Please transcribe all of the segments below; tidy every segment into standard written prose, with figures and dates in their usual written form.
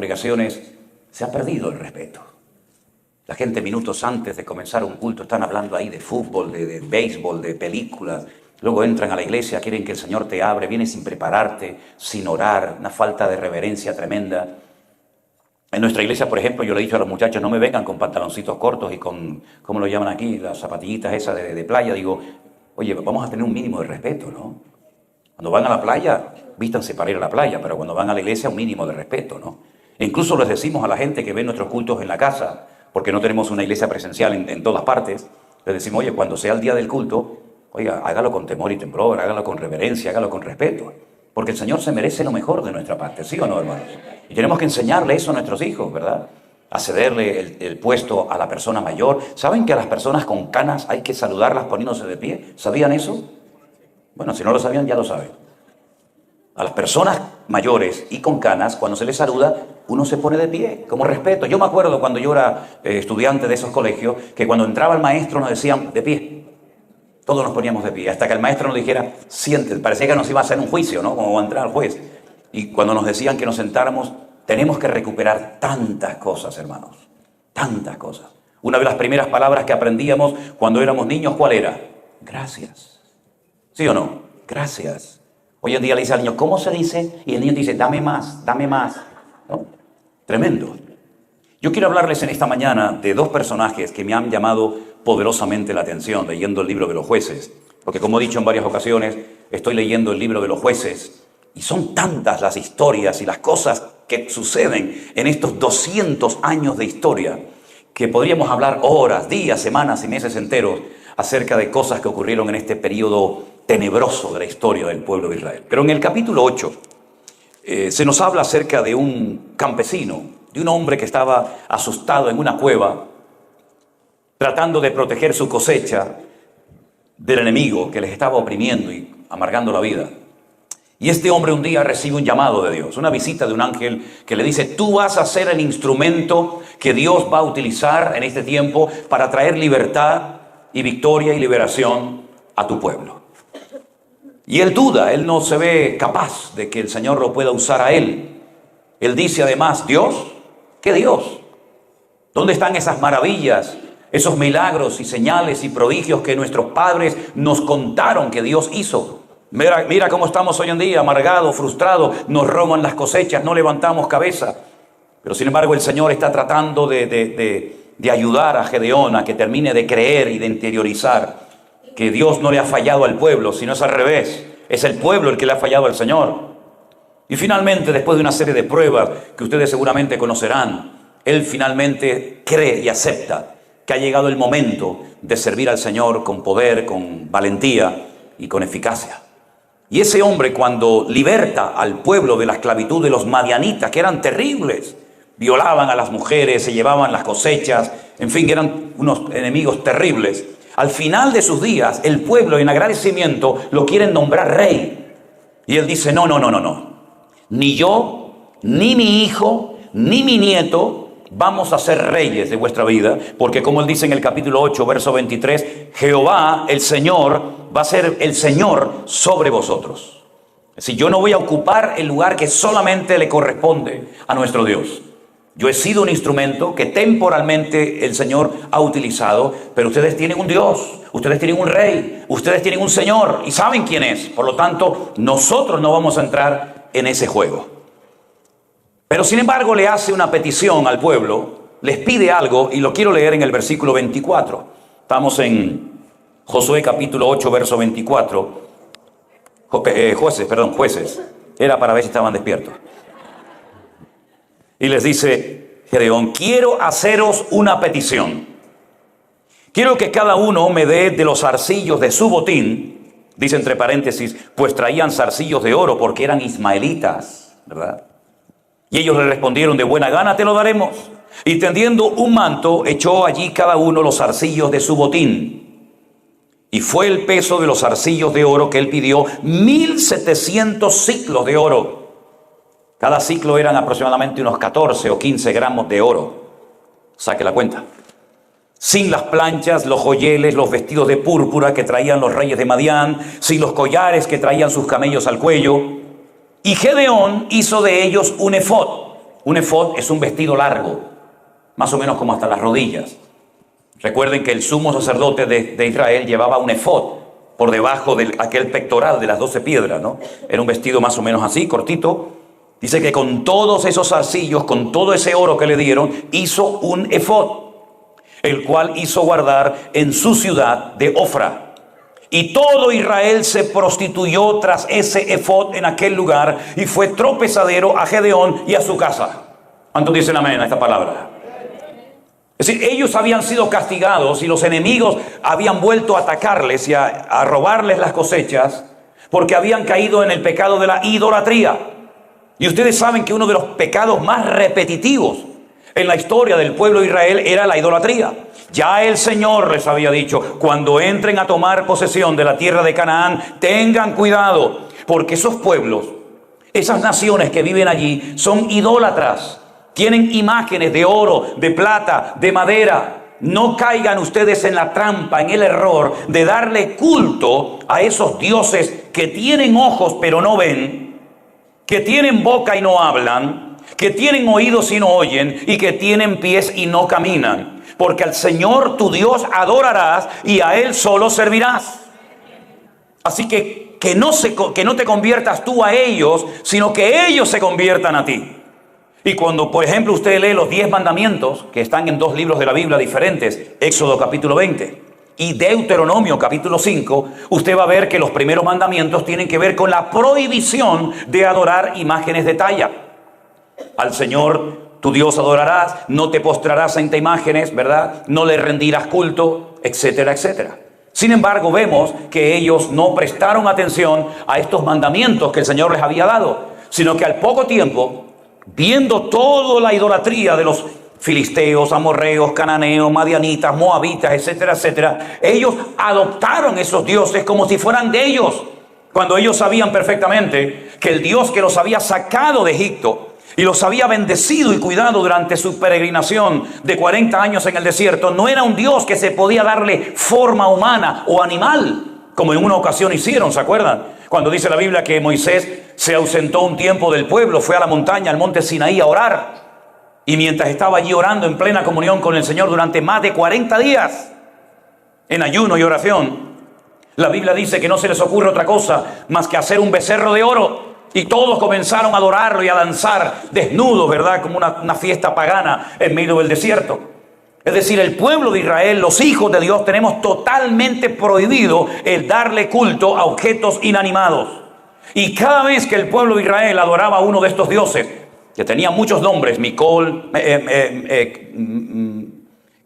congregaciones se ha perdido el respeto. La gente minutos antes de comenzar un culto están hablando ahí de fútbol, de béisbol, de películas. Luego entran a la iglesia, quieren que el Señor te abre, vienen sin prepararte, sin orar, una falta de reverencia tremenda. En nuestra iglesia, por ejemplo, yo le he dicho a los muchachos, no me vengan con pantaloncitos cortos y con, ¿cómo lo llaman aquí? Las zapatillitas esas de playa. Digo, oye, vamos a tener un mínimo de respeto, ¿no? Cuando van a la playa, vístanse para ir a la playa, pero cuando van a la iglesia, un mínimo de respeto, ¿no? E incluso les decimos a la gente que ve nuestros cultos en la casa, porque no tenemos una iglesia presencial en todas partes, les decimos, oye, cuando sea el día del culto, oiga, hágalo con temor y temblor, hágalo con reverencia, hágalo con respeto. Porque el Señor se merece lo mejor de nuestra parte, ¿sí o no, hermanos? Y tenemos que enseñarle eso a nuestros hijos, ¿verdad? A cederle el puesto a la persona mayor. ¿Saben que a las personas con canas hay que saludarlas poniéndose de pie? ¿Sabían eso? Bueno, si no lo sabían, ya lo saben. A las personas mayores y con canas, cuando se les saluda, uno se pone de pie, como respeto. Yo me acuerdo cuando yo era estudiante de esos colegios, que cuando entraba el maestro nos decían, de pie. Todos nos poníamos de pie, hasta que el maestro nos dijera, siéntate. Parecía que nos iba a hacer un juicio, ¿no? Como va a entrar el juez. Y cuando nos decían que nos sentáramos, tenemos que recuperar tantas cosas, hermanos. Tantas cosas. Una de las primeras palabras que aprendíamos cuando éramos niños, ¿cuál era? Gracias. ¿Sí o no? Gracias. Hoy en día le dice al niño, ¿cómo se dice? Y el niño dice, dame más, dame más. ¿No? Tremendo. Yo quiero hablarles en esta mañana de dos personajes que me han llamado poderosamente la atención leyendo el libro de los jueces. Porque como he dicho en varias ocasiones, estoy leyendo el libro de los jueces y son tantas las historias y las cosas que suceden en estos 200 años de historia que podríamos hablar horas, días, semanas y meses enteros acerca de cosas que ocurrieron en este periodo tenebroso de la historia del pueblo de Israel. Pero en el capítulo 8 se nos habla acerca de un campesino, de un hombre que estaba asustado en una cueva, tratando de proteger su cosecha del enemigo que les estaba oprimiendo y amargando la vida. Y este hombre un día recibe un llamado de Dios, una visita de un ángel que le dice, tú vas a ser el instrumento que Dios va a utilizar en este tiempo para traer libertad y victoria y liberación a tu pueblo. Y él duda, él no se ve capaz de que el Señor lo pueda usar a él. Él dice además, ¿Dios? ¿Qué Dios? ¿Dónde están esas maravillas, esos milagros y señales y prodigios que nuestros padres nos contaron que Dios hizo? Mira cómo estamos hoy en día, amargados, frustrados, nos roban las cosechas, no levantamos cabeza. Pero sin embargo el Señor está tratando de ayudar a Gedeón a que termine de creer y de interiorizar que Dios no le ha fallado al pueblo, sino es al revés. Es el pueblo el que le ha fallado al Señor. Y finalmente, después de una serie de pruebas que ustedes seguramente conocerán, él finalmente cree y acepta que ha llegado el momento de servir al Señor con poder, con valentía y con eficacia. Y ese hombre, cuando liberta al pueblo de la esclavitud de los madianitas, que eran terribles, violaban a las mujeres, se llevaban las cosechas, en fin, que eran unos enemigos terribles. Al final de sus días, el pueblo en agradecimiento lo quieren nombrar rey. Y él dice, no. Ni yo, ni mi hijo, ni mi nieto vamos a ser reyes de vuestra vida. Porque como él dice en el capítulo 8, verso 23, Jehová, el Señor, va a ser el Señor sobre vosotros. Es decir, yo no voy a ocupar el lugar que solamente le corresponde a nuestro Dios. Yo he sido un instrumento que temporalmente el Señor ha utilizado, pero ustedes tienen un Dios, ustedes tienen un rey, ustedes tienen un Señor y saben quién es. Por lo tanto, nosotros no vamos a entrar en ese juego. Pero sin embargo le hace una petición al pueblo, les pide algo y lo quiero leer en el versículo 24. Estamos en Josué capítulo 8, verso 24. Jueces. Era para ver si estaban despiertos. Y les dice Gedeón, quiero haceros una petición. Quiero que cada uno me dé de los zarcillos de su botín, dice entre paréntesis, pues traían zarcillos de oro porque eran ismaelitas, ¿verdad? Y ellos le respondieron, de buena gana te lo daremos. Y tendiendo un manto, echó allí cada uno los zarcillos de su botín. Y fue el peso de los zarcillos de oro que él pidió, 1,700 siclos de oro. Cada ciclo eran aproximadamente unos 14 o 15 gramos de oro. Saque la cuenta. Sin las planchas, los joyeles, los vestidos de púrpura que traían los reyes de Madián, sin los collares que traían sus camellos al cuello. Y Gedeón hizo de ellos un efod. Un efod es un vestido largo, más o menos como hasta las rodillas. Recuerden que el sumo sacerdote de Israel llevaba un efod por debajo de aquel pectoral de las 12 piedras, ¿no? Era un vestido más o menos así, cortito. Dice que con todos esos zarcillos, con todo ese oro que le dieron, hizo un efod, el cual hizo guardar en su ciudad de Ofra. Y todo Israel se prostituyó tras ese efod en aquel lugar y fue tropezadero a Gedeón y a su casa. ¿Cuántos dicen amén a esta palabra? Es decir, ellos habían sido castigados y los enemigos habían vuelto a atacarles y a robarles las cosechas porque habían caído en el pecado de la idolatría. Y ustedes saben que uno de los pecados más repetitivos en la historia del pueblo de Israel era la idolatría. Ya el Señor les había dicho, cuando entren a tomar posesión de la tierra de Canaán, tengan cuidado, porque esos pueblos, esas naciones que viven allí, son idólatras. Tienen imágenes de oro, de plata, de madera. No caigan ustedes en la trampa, en el error de darle culto a esos dioses que tienen ojos pero no ven, que tienen boca y no hablan, que tienen oídos y no oyen, y que tienen pies y no caminan. Porque al Señor tu Dios adorarás y a Él solo servirás. Así que no te conviertas tú a ellos, sino que ellos se conviertan a ti. Y cuando, por ejemplo, usted lee los 10 mandamientos, que están en 2 libros de la Biblia diferentes, Éxodo capítulo 20 y Deuteronomio capítulo 5, usted va a ver que los primeros mandamientos tienen que ver con la prohibición de adorar imágenes de talla. Al Señor tu Dios adorarás, no te postrarás ante imágenes, ¿verdad? No le rendirás culto, etcétera, etcétera. Sin embargo, vemos que ellos no prestaron atención a estos mandamientos que el Señor les había dado, sino que al poco tiempo, viendo toda la idolatría de los filisteos, amorreos, cananeos, madianitas, moabitas, etcétera, etcétera, ellos adoptaron esos dioses como si fueran de ellos, cuando ellos sabían perfectamente que el Dios que los había sacado de Egipto y los había bendecido y cuidado durante su peregrinación de 40 años en el desierto, no era un Dios que se podía darle forma humana o animal, como en una ocasión hicieron, ¿se acuerdan? Cuando dice la Biblia que Moisés se ausentó un tiempo del pueblo, fue a la montaña, al monte Sinaí a orar. Y mientras estaba allí orando en plena comunión con el Señor durante más de 40 días, en ayuno y oración, la Biblia dice que no se les ocurre otra cosa más que hacer un becerro de oro. Y todos comenzaron a adorarlo y a danzar desnudos, ¿verdad? Como una fiesta pagana en medio del desierto. Es decir, el pueblo de Israel, los hijos de Dios, tenemos totalmente prohibido el darle culto a objetos inanimados. Y cada vez que el pueblo de Israel adoraba a uno de estos dioses, que tenía muchos nombres, Micol,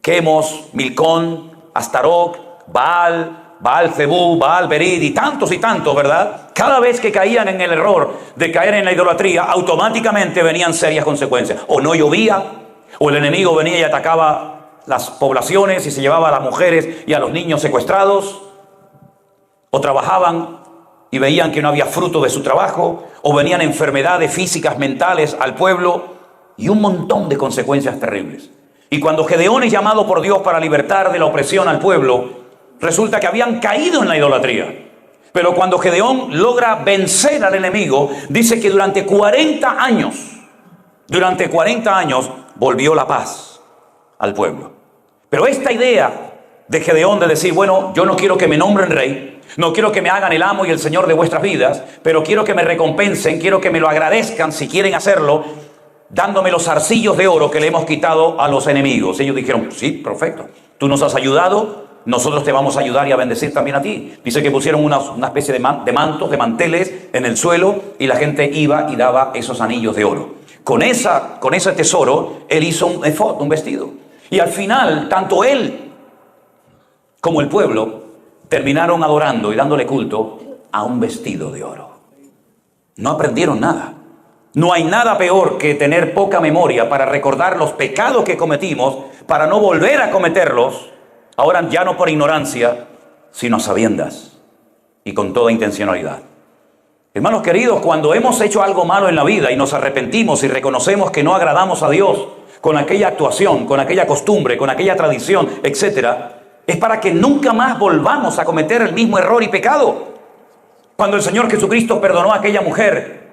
Quemos, Milcón, Astarot, Baal-Zebú, Baal-Berid y tantos, ¿verdad? Cada vez que caían en el error de caer en la idolatría, automáticamente venían serias consecuencias. O no llovía, o el enemigo venía y atacaba las poblaciones y se llevaba a las mujeres y a los niños secuestrados, o trabajaban y veían que no había fruto de su trabajo, o venían enfermedades físicas, mentales al pueblo, y un montón de consecuencias terribles. Y cuando Gedeón es llamado por Dios para libertar de la opresión al pueblo, resulta que habían caído en la idolatría. Pero cuando Gedeón logra vencer al enemigo, dice que durante 40 años volvió la paz al pueblo. Pero esta idea de Gedeón de decir, bueno, yo no quiero que me nombren rey, no quiero que me hagan el amo y el señor de vuestras vidas, pero quiero que me recompensen, quiero que me lo agradezcan si quieren hacerlo, dándome los zarcillos de oro que le hemos quitado a los enemigos. Ellos dijeron, sí, perfecto, tú nos has ayudado, nosotros te vamos a ayudar y a bendecir también a ti. Dice que pusieron una especie de mantos, de manteles en el suelo, y la gente iba y daba esos anillos de oro. Con ese tesoro, él hizo un efod, un vestido. Y al final, tanto él como el pueblo terminaron adorando y dándole culto a un vestido de oro. No aprendieron nada. No hay nada peor que tener poca memoria para recordar los pecados que cometimos, para no volver a cometerlos, ahora ya no por ignorancia, sino a sabiendas y con toda intencionalidad. Hermanos queridos, cuando hemos hecho algo malo en la vida y nos arrepentimos y reconocemos que no agradamos a Dios con aquella actuación, con aquella costumbre, con aquella tradición, etcétera, es para que nunca más volvamos a cometer el mismo error y pecado. Cuando el Señor Jesucristo perdonó a aquella mujer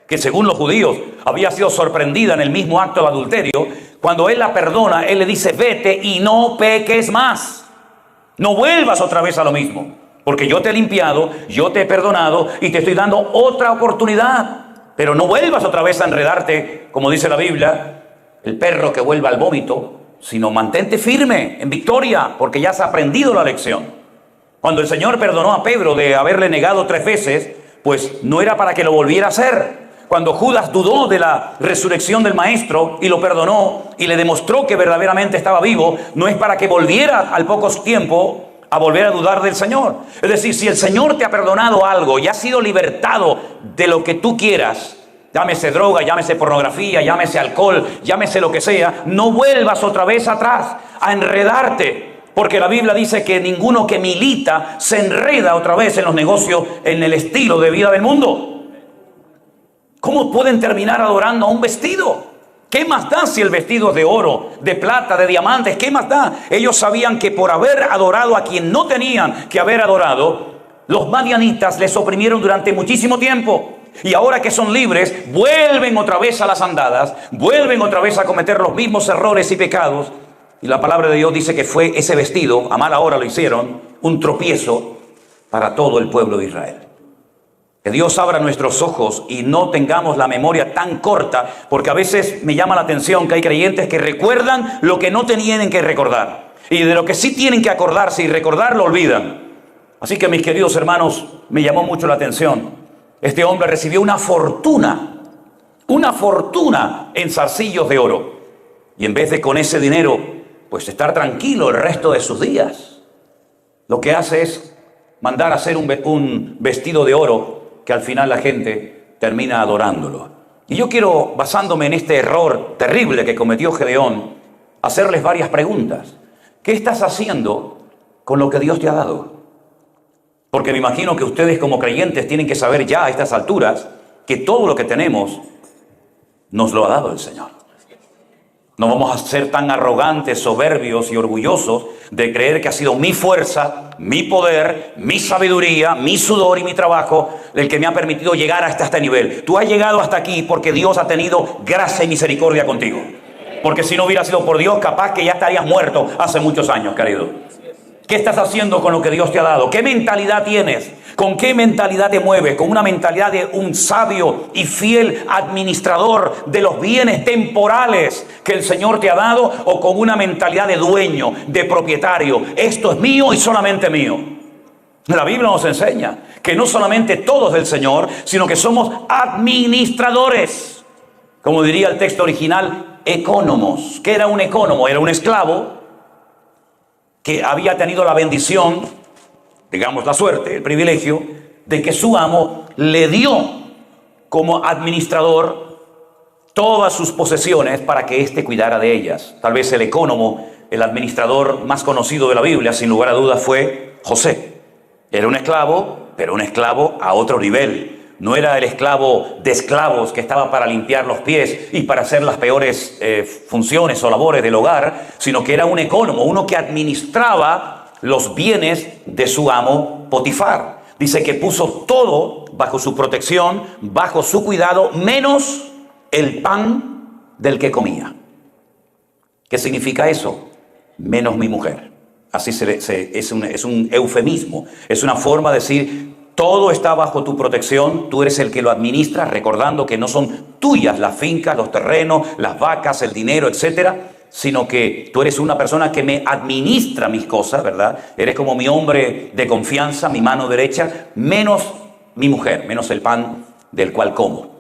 que según los judíos había sido sorprendida en el mismo acto de adulterio, cuando él la perdona, él le dice, vete y no peques más. No vuelvas otra vez a lo mismo, porque yo te he limpiado, yo te he perdonado y te estoy dando otra oportunidad. Pero no vuelvas otra vez a enredarte, como dice la Biblia, el perro que vuelva al vómito, sino mantente firme en victoria, porque ya has aprendido la lección. Cuando el Señor perdonó a Pedro de haberle negado 3 veces, pues no era para que lo volviera a hacer. Cuando Judas dudó de la resurrección del Maestro y lo perdonó y le demostró que verdaderamente estaba vivo, no es para que volviera al poco tiempo a volver a dudar del Señor. Es decir, si el Señor te ha perdonado algo y has sido libertado de lo que tú quieras, llámese droga, llámese pornografía, llámese alcohol, llámese lo que sea, no vuelvas otra vez atrás a enredarte. Porque la Biblia dice que ninguno que milita se enreda otra vez en los negocios, en el estilo de vida del mundo. ¿Cómo pueden terminar adorando a un vestido? ¿Qué más da si el vestido es de oro, de plata, de diamantes? ¿Qué más da? Ellos sabían que por haber adorado a quien no tenían que haber adorado, los madianitas les oprimieron durante muchísimo tiempo. Y ahora que son libres, vuelven otra vez a las andadas, vuelven otra vez a cometer los mismos errores y pecados. Y la palabra de Dios dice que fue ese vestido, a mala hora lo hicieron, un tropiezo para todo el pueblo de Israel. Que Dios abra nuestros ojos y no tengamos la memoria tan corta, porque a veces me llama la atención que hay creyentes que recuerdan lo que no tenían que recordar. Y de lo que sí tienen que acordarse y recordar lo olvidan. Así que mis queridos hermanos, me llamó mucho la atención. Este hombre recibió una fortuna en zarcillos de oro. Y en vez de con ese dinero, pues estar tranquilo el resto de sus días, lo que hace es mandar a hacer un vestido de oro que al final la gente termina adorándolo. Y yo quiero, basándome en este error terrible que cometió Gedeón, hacerles varias preguntas. ¿Qué estás haciendo con lo que Dios te ha dado? Porque me imagino que ustedes como creyentes tienen que saber ya a estas alturas que todo lo que tenemos nos lo ha dado el Señor. No vamos a ser tan arrogantes, soberbios y orgullosos de creer que ha sido mi fuerza, mi poder, mi sabiduría, mi sudor y mi trabajo el que me ha permitido llegar hasta este nivel. Tú has llegado hasta aquí porque Dios ha tenido gracia y misericordia contigo. Porque si no hubiera sido por Dios, capaz que ya estarías muerto hace muchos años, querido. ¿Qué estás haciendo con lo que Dios te ha dado? ¿Qué mentalidad tienes? ¿Con qué mentalidad te mueves? ¿Con una mentalidad de un sabio y fiel administrador de los bienes temporales que el Señor te ha dado? ¿O con una mentalidad de dueño, de propietario? Esto es mío y solamente mío. La Biblia nos enseña que no solamente todo es del Señor, sino que somos administradores. Como diría el texto original, ecónomos. ¿Qué era un ecónomo? Era un esclavo que había tenido la bendición, digamos la suerte, el privilegio, de que su amo le dio como administrador todas sus posesiones para que éste cuidara de ellas. Tal vez el ecónomo, el administrador más conocido de la Biblia, sin lugar a dudas, fue José. Era un esclavo, pero un esclavo a otro nivel. No era el esclavo de esclavos que estaba para limpiar los pies y para hacer las peores funciones o labores del hogar, sino que era un ecónomo, uno que administraba los bienes de su amo Potifar. Dice que puso todo bajo su protección, bajo su cuidado, menos el pan del que comía. ¿Qué significa eso? Menos mi mujer. Así es un eufemismo, es una forma de decir: todo está bajo tu protección, tú eres el que lo administra, recordando que no son tuyas las fincas, los terrenos, las vacas, el dinero, etcétera, sino que tú eres una persona que me administra mis cosas, ¿verdad? Eres como mi hombre de confianza, mi mano derecha, menos mi mujer, menos el pan del cual como.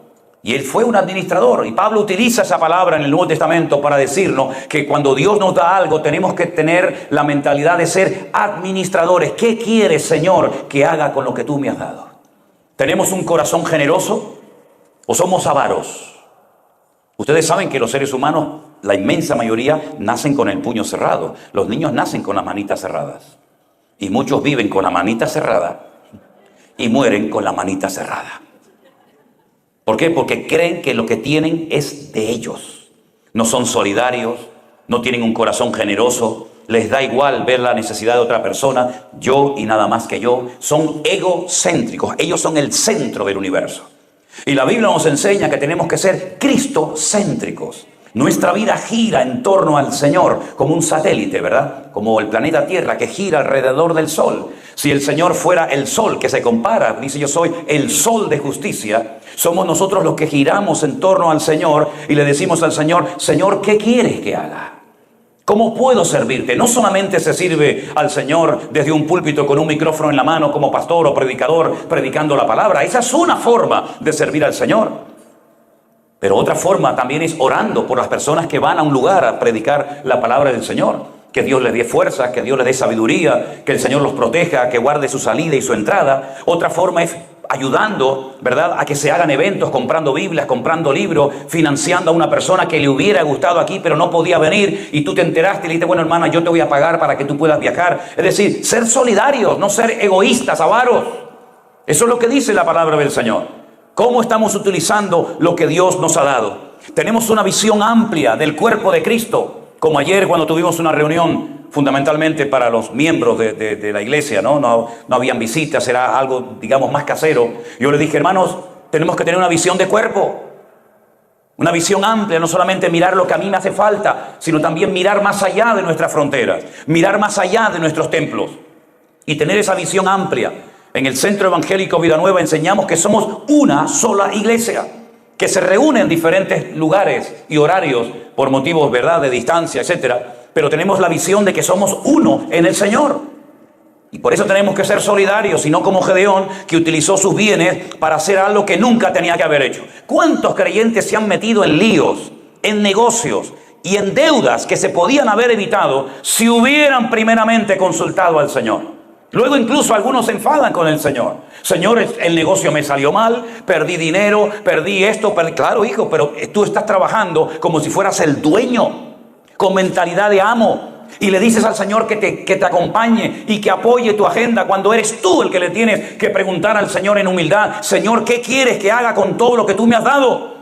Y él fue un administrador, y Pablo utiliza esa palabra en el Nuevo Testamento para decirnos que cuando Dios nos da algo tenemos que tener la mentalidad de ser administradores. ¿Qué quieres, Señor, que haga con lo que tú me has dado? ¿Tenemos un corazón generoso o somos avaros? Ustedes saben que los seres humanos, la inmensa mayoría, nacen con el puño cerrado. Los niños nacen con las manitas cerradas. Y muchos viven con la manita cerrada y mueren con la manita cerrada. ¿Por qué? Porque creen que lo que tienen es de ellos. No son solidarios, no tienen un corazón generoso, les da igual ver la necesidad de otra persona, yo y nada más que yo. Son egocéntricos, ellos son el centro del universo. Y la Biblia nos enseña que tenemos que ser cristocéntricos. Nuestra vida gira en torno al Señor como un satélite, ¿verdad? Como el planeta Tierra que gira alrededor del Sol. Si el Señor fuera el Sol que se compara, dice yo soy el Sol de justicia, somos nosotros los que giramos en torno al Señor y le decimos al Señor, Señor, ¿qué quieres que haga? ¿Cómo puedo servirte? No solamente se sirve al Señor desde un púlpito con un micrófono en la mano como pastor o predicador predicando la palabra. Esa es una forma de servir al Señor. Pero otra forma también es orando por las personas que van a un lugar a predicar la palabra del Señor. Que Dios les dé fuerza, que Dios les dé sabiduría, que el Señor los proteja, que guarde su salida y su entrada. Otra forma es ayudando, ¿verdad?, a que se hagan eventos, comprando Biblias, comprando libros, financiando a una persona que le hubiera gustado aquí, pero no podía venir, y tú te enteraste y le dijiste, bueno, hermana, yo te voy a pagar para que tú puedas viajar. Es decir, ser solidarios, no ser egoístas, avaros. Eso es lo que dice la palabra del Señor. ¿Cómo estamos utilizando lo que Dios nos ha dado? Tenemos una visión amplia del cuerpo de Cristo, como ayer cuando tuvimos una reunión fundamentalmente para los miembros de la iglesia, no habían visitas, era algo, digamos, más casero. Yo les dije, hermanos, tenemos que tener una visión de cuerpo, una visión amplia, no solamente mirar lo que a mí me hace falta, sino también mirar más allá de nuestras fronteras, mirar más allá de nuestros templos y tener esa visión amplia. En el Centro Evangélico Vida Nueva enseñamos que somos una sola iglesia, que se reúne en diferentes lugares y horarios por motivos, ¿verdad?, de distancia, etcétera. Pero tenemos la visión de que somos uno en el Señor. Y por eso tenemos que ser solidarios y no como Gedeón, que utilizó sus bienes para hacer algo que nunca tenía que haber hecho. ¿Cuántos creyentes se han metido en líos, en negocios y en deudas que se podían haber evitado si hubieran primeramente consultado al Señor? Luego incluso algunos se enfadan con el Señor. Señor, el negocio me salió mal, perdí dinero, perdí esto. Claro, hijo, pero tú estás trabajando como si fueras el dueño, con mentalidad de amo. Y le dices al Señor que te acompañe y que apoye tu agenda cuando eres tú el que le tienes que preguntar al Señor en humildad. Señor, ¿qué quieres que haga con todo lo que tú me has dado?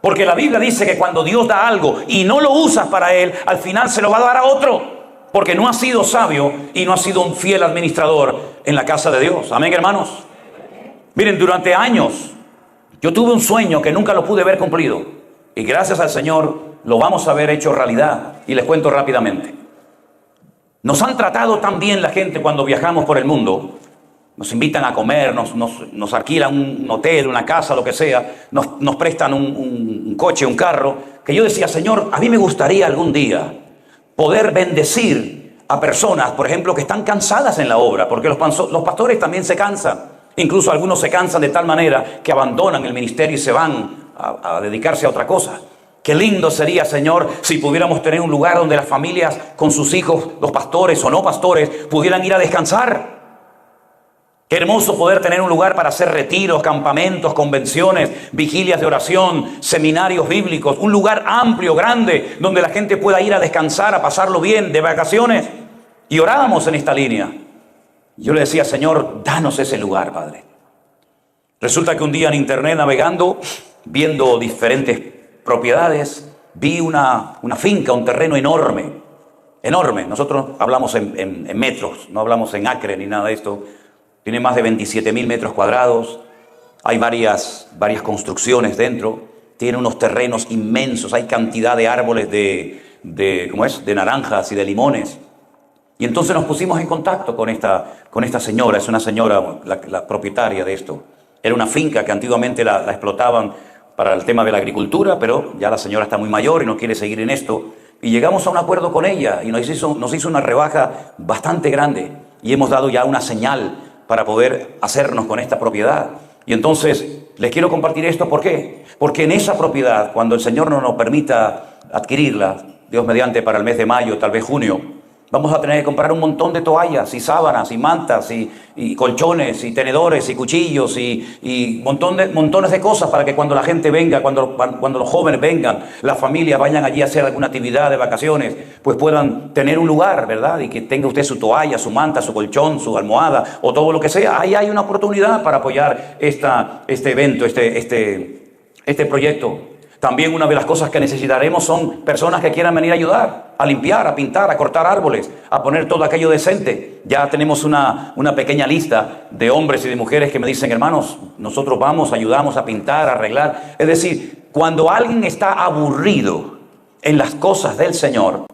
Porque la Biblia dice que cuando Dios da algo y no lo usas para Él, al final se lo va a dar a otro. Porque no has sido sabio y no has sido un fiel administrador en la casa de Dios. Amén, hermanos. Miren, durante años yo tuve un sueño que nunca lo pude ver cumplido. Y gracias al Señor lo vamos a ver hecho realidad. Y les cuento rápidamente. Nos han tratado tan bien la gente cuando viajamos por el mundo. Nos invitan a comer, nos alquilan un hotel, una casa, lo que sea. Nos prestan un coche, un carro. Que yo decía, Señor, a mí me gustaría algún día poder bendecir a personas, por ejemplo, que están cansadas en la obra, porque los pastores también se cansan. Incluso algunos se cansan de tal manera que abandonan el ministerio y se van a dedicarse a otra cosa. Qué lindo sería, Señor, si pudiéramos tener un lugar donde las familias con sus hijos, los pastores o no pastores, pudieran ir a descansar. Qué hermoso poder tener un lugar para hacer retiros, campamentos, convenciones, vigilias de oración, seminarios bíblicos. Un lugar amplio, grande, donde la gente pueda ir a descansar, a pasarlo bien, de vacaciones. Y orábamos en esta línea. Yo le decía, Señor, danos ese lugar, Padre. Resulta que un día en internet navegando, viendo diferentes propiedades, vi una finca, un terreno enorme. Enorme. Nosotros hablamos en metros, no hablamos en acre ni nada de esto. Tiene más de 27.000 metros cuadrados, hay varias construcciones dentro, tiene unos terrenos inmensos, hay cantidad de árboles de naranjas y de limones. Y entonces nos pusimos en contacto con esta señora, es una señora, la propietaria de esto. Era una finca que antiguamente la explotaban para el tema de la agricultura, pero ya la señora está muy mayor y no quiere seguir en esto. Y llegamos a un acuerdo con ella y nos hizo una rebaja bastante grande y hemos dado ya una señal para poder hacernos con esta propiedad. Y entonces les quiero compartir esto. ¿Por qué? Porque en esa propiedad, cuando el Señor no nos permita adquirirla, Dios mediante para el mes de mayo, tal vez junio, vamos a tener que comprar un montón de toallas y sábanas y mantas y colchones y tenedores y cuchillos y montones de cosas para que cuando la gente venga, cuando los jóvenes vengan, las familias vayan allí a hacer alguna actividad de vacaciones, pues puedan tener un lugar, ¿verdad? Y que tenga usted su toalla, su manta, su colchón, su almohada o todo lo que sea. Ahí hay una oportunidad para apoyar este evento, este proyecto. También una de las cosas que necesitaremos son personas que quieran venir a ayudar, a limpiar, a pintar, a cortar árboles, a poner todo aquello decente. Ya tenemos una pequeña lista de hombres y de mujeres que me dicen, hermanos, nosotros vamos, ayudamos a pintar, a arreglar. Es decir, cuando alguien está aburrido en las cosas del Señor,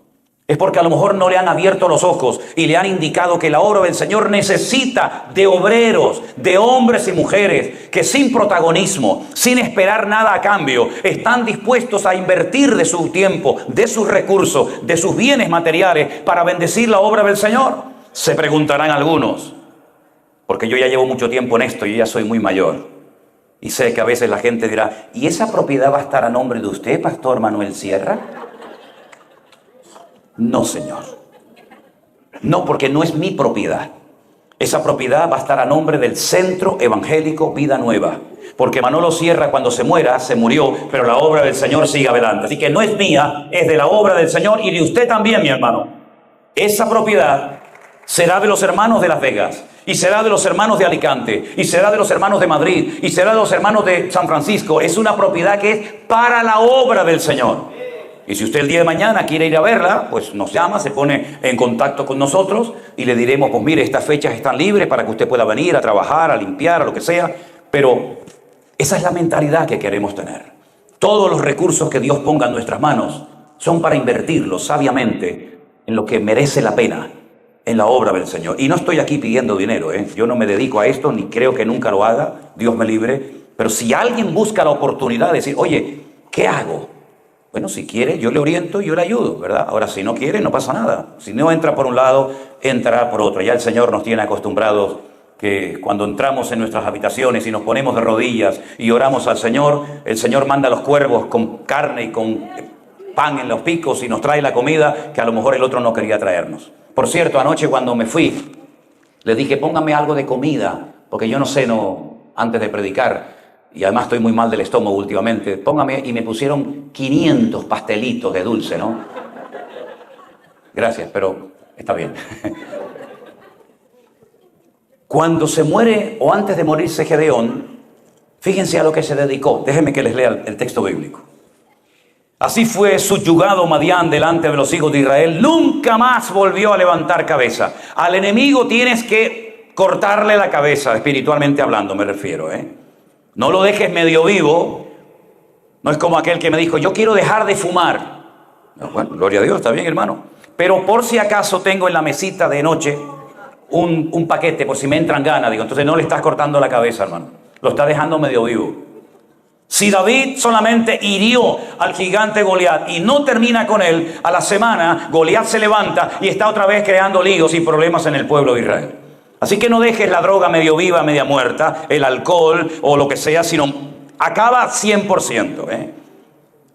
es porque a lo mejor no le han abierto los ojos y le han indicado que la obra del Señor necesita de obreros, de hombres y mujeres que sin protagonismo, sin esperar nada a cambio, están dispuestos a invertir de su tiempo, de sus recursos, de sus bienes materiales para bendecir la obra del Señor. Se preguntarán algunos, porque yo ya llevo mucho tiempo en esto y ya soy muy mayor. Y sé que a veces la gente dirá, ¿y esa propiedad va a estar a nombre de usted, Pastor Manuel Sierra? No, Señor. No, porque no es mi propiedad. Esa propiedad va a estar a nombre del Centro Evangélico Vida Nueva. Porque Manolo Sierra, cuando se muera, se murió, pero la obra del Señor sigue adelante. Así que no es mía, es de la obra del Señor y de usted también, mi hermano. Esa propiedad será de los hermanos de Las Vegas, y será de los hermanos de Alicante, y será de los hermanos de Madrid, y será de los hermanos de San Francisco. Es una propiedad que es para la obra del Señor. Y si usted el día de mañana quiere ir a verla, pues nos llama, se pone en contacto con nosotros y le diremos, pues mire, estas fechas están libres para que usted pueda venir a trabajar, a limpiar, a lo que sea. Pero esa es la mentalidad que queremos tener. Todos los recursos que Dios ponga en nuestras manos son para invertirlos sabiamente en lo que merece la pena, en la obra del Señor. Y no estoy aquí pidiendo dinero, Yo no me dedico a esto, ni creo que nunca lo haga, Dios me libre. Pero si alguien busca la oportunidad de decir, oye, ¿qué hago? Bueno, si quiere, yo le oriento y yo le ayudo, ¿verdad? Ahora, si no quiere, no pasa nada. Si no entra por un lado, entrará por otro. Ya el Señor nos tiene acostumbrados que cuando entramos en nuestras habitaciones y nos ponemos de rodillas y oramos al Señor, el Señor manda a los cuervos con carne y con pan en los picos y nos trae la comida que a lo mejor el otro no quería traernos. Por cierto, anoche cuando me fui, le dije, póngame algo de comida, porque yo no sé, antes de predicar, y además estoy muy mal del estómago últimamente, póngame, y me pusieron 500 pastelitos de dulce, ¿no? Gracias, pero está bien. Cuando se muere, o antes de morirse Gedeón, fíjense a lo que se dedicó. Déjenme que les lea el texto bíblico. Así fue subyugado Madián delante de los hijos de Israel, nunca más volvió a levantar cabeza. Al enemigo tienes que cortarle la cabeza, espiritualmente hablando me refiero, No lo dejes medio vivo. No es como aquel que me dijo, yo quiero dejar de fumar. Bueno, gloria a Dios, está bien, hermano. Pero por si acaso tengo en la mesita de noche un paquete, por si me entran ganas. Digo, entonces no le estás cortando la cabeza, hermano. Lo estás dejando medio vivo. Si David solamente hirió al gigante Goliat y no termina con él, a la semana Goliat se levanta y está otra vez creando líos y problemas en el pueblo de Israel. Así que no dejes la droga medio viva, media muerta, el alcohol o lo que sea, sino acaba 100%.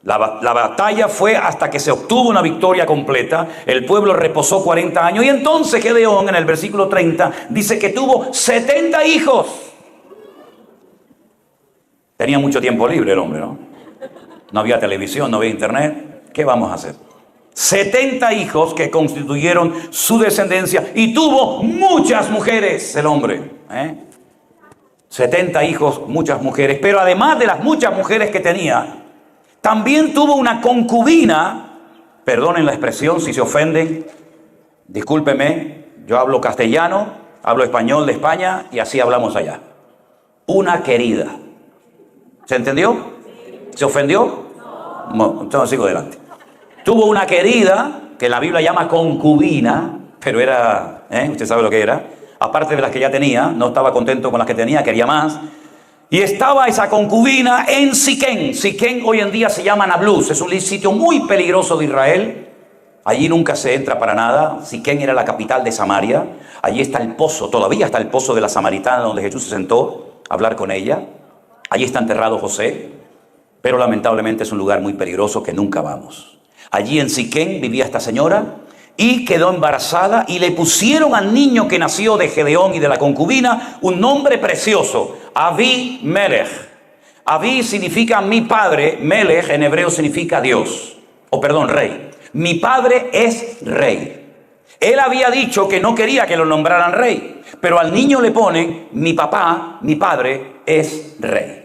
La batalla fue hasta que se obtuvo una victoria completa. El pueblo reposó 40 años y entonces Gedeón en el versículo 30 dice que tuvo 70 hijos. Tenía mucho tiempo libre el hombre, ¿no? No había televisión, no había internet. ¿Qué vamos a hacer? 70 hijos que constituyeron su descendencia y tuvo muchas mujeres el hombre. 70 hijos, muchas mujeres. Pero además de las muchas mujeres que tenía, también tuvo una concubina. Perdonen la expresión si se ofenden. Discúlpeme, yo hablo castellano, hablo español de España y así hablamos allá. Una querida. ¿Se entendió? ¿Se ofendió? No, entonces sigo adelante. Tuvo una querida, que la Biblia llama concubina, pero era, usted sabe lo que era, aparte de las que ya tenía, no estaba contento con las que tenía, quería más. Y estaba esa concubina en Siquén. Siquén hoy en día se llama Nablus, es un sitio muy peligroso de Israel. Allí nunca se entra para nada. Siquén era la capital de Samaria. Allí está el pozo, todavía está el pozo de la Samaritana donde Jesús se sentó a hablar con ella. Allí está enterrado José, pero lamentablemente es un lugar muy peligroso que nunca vamos. Allí en Siquén vivía esta señora y quedó embarazada y le pusieron al niño que nació de Gedeón y de la concubina un nombre precioso, Abimelech. Abí significa mi padre, Melech en hebreo significa Dios, rey. Mi padre es rey. Él había dicho que no quería que lo nombraran rey, pero al niño le ponen mi papá, mi padre es rey.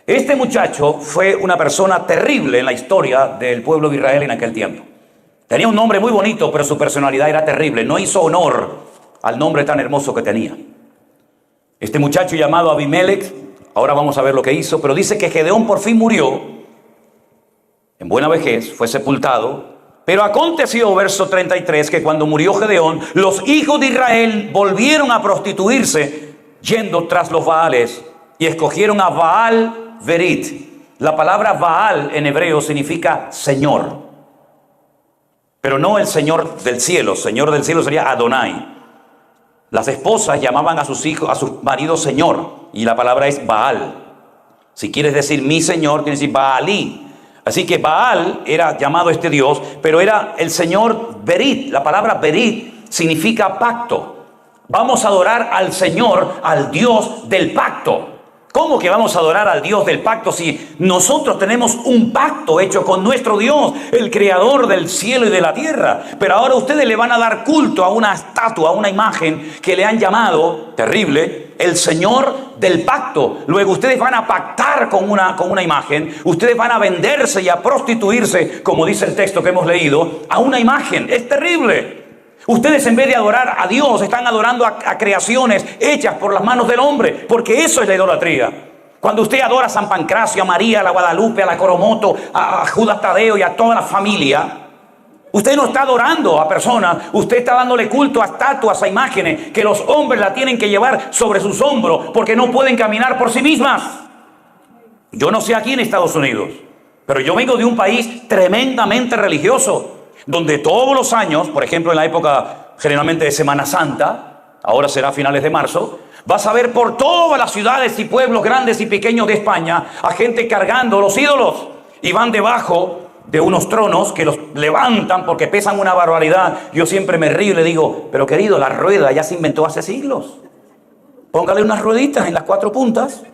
Este muchacho fue una persona terrible en la historia del pueblo de Israel en aquel tiempo. Tenía un nombre muy bonito, pero su personalidad era terrible. No hizo honor al nombre tan hermoso que tenía. Este muchacho llamado Abimelech, ahora vamos a ver lo que hizo, pero dice que Gedeón por fin murió en buena vejez, fue sepultado. Pero aconteció, verso 33, que cuando murió Gedeón, los hijos de Israel volvieron a prostituirse yendo tras los Baales y escogieron a Baal Berit. La palabra Baal en hebreo significa Señor, pero no el Señor del cielo. Señor del cielo sería Adonai. Las esposas llamaban a sus hijos, a sus maridos Señor, y la palabra es Baal. Si quieres decir mi Señor, tienes que decir Baalí. Así que Baal era llamado este Dios, pero era el Señor Berit. La palabra Berit significa pacto. Vamos a adorar al Señor, al Dios del pacto. ¿Cómo que vamos a adorar al Dios del pacto si nosotros tenemos un pacto hecho con nuestro Dios, el creador del cielo y de la tierra? Pero ahora ustedes le van a dar culto a una estatua, a una imagen que le han llamado, terrible, el Señor del pacto. Luego ustedes van a pactar con una imagen, ustedes van a venderse y a prostituirse, como dice el texto que hemos leído, a una imagen. Es terrible. Ustedes en vez de adorar a Dios están adorando a creaciones hechas por las manos del hombre, porque eso es la idolatría. Cuando usted adora a San Pancracio, a María, a la Guadalupe, a la Coromoto, a Judas Tadeo y a toda la familia, usted no está adorando a personas, usted está dándole culto a estatuas, a imágenes que los hombres la tienen que llevar sobre sus hombros porque no pueden caminar por sí mismas. Yo no sé aquí en Estados Unidos, pero yo vengo de un país tremendamente religioso, donde todos los años, por ejemplo en la época generalmente de Semana Santa, ahora será a finales de marzo, vas a ver por todas las ciudades y pueblos grandes y pequeños de España a gente cargando los ídolos y van debajo de unos tronos que los levantan porque pesan una barbaridad. Yo siempre me río y le digo, pero querido, la rueda ya se inventó hace siglos. Póngale unas rueditas en las 4 puntas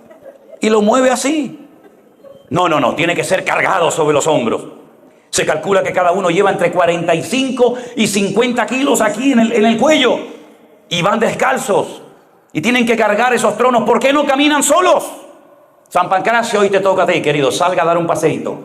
y lo mueve así. No, tiene que ser cargado sobre los hombros. Se calcula que cada uno lleva entre 45 y 50 kilos aquí en el cuello. Y van descalzos. Y tienen que cargar esos tronos. ¿Por qué no caminan solos? San Pancracio, hoy te toca a ti, querido. Salga a dar un paseíto.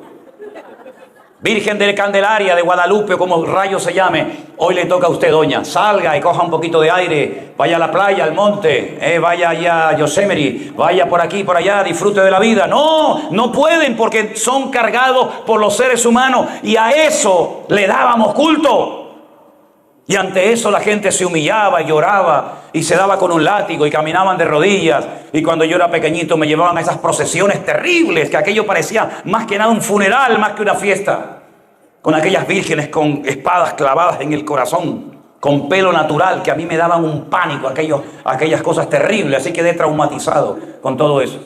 Virgen de Candelaria, de Guadalupe, como rayo se llame. Hoy le toca a usted, doña. Salga y coja un poquito de aire. Vaya a la playa, al monte. Vaya allá a Yosemite. Vaya por aquí, por allá. Disfrute de la vida. No pueden porque son cargados por los seres humanos. Y a eso le dábamos culto. Y ante eso la gente se humillaba y lloraba. Y se daba con un látigo y caminaban de rodillas. Y cuando yo era pequeñito me llevaban a esas procesiones terribles. Que aquello parecía más que nada un funeral, más que una fiesta. Con aquellas vírgenes con espadas clavadas en el corazón, con pelo natural, que a mí me daban un pánico, aquellas cosas terribles. Así quedé traumatizado con todo eso.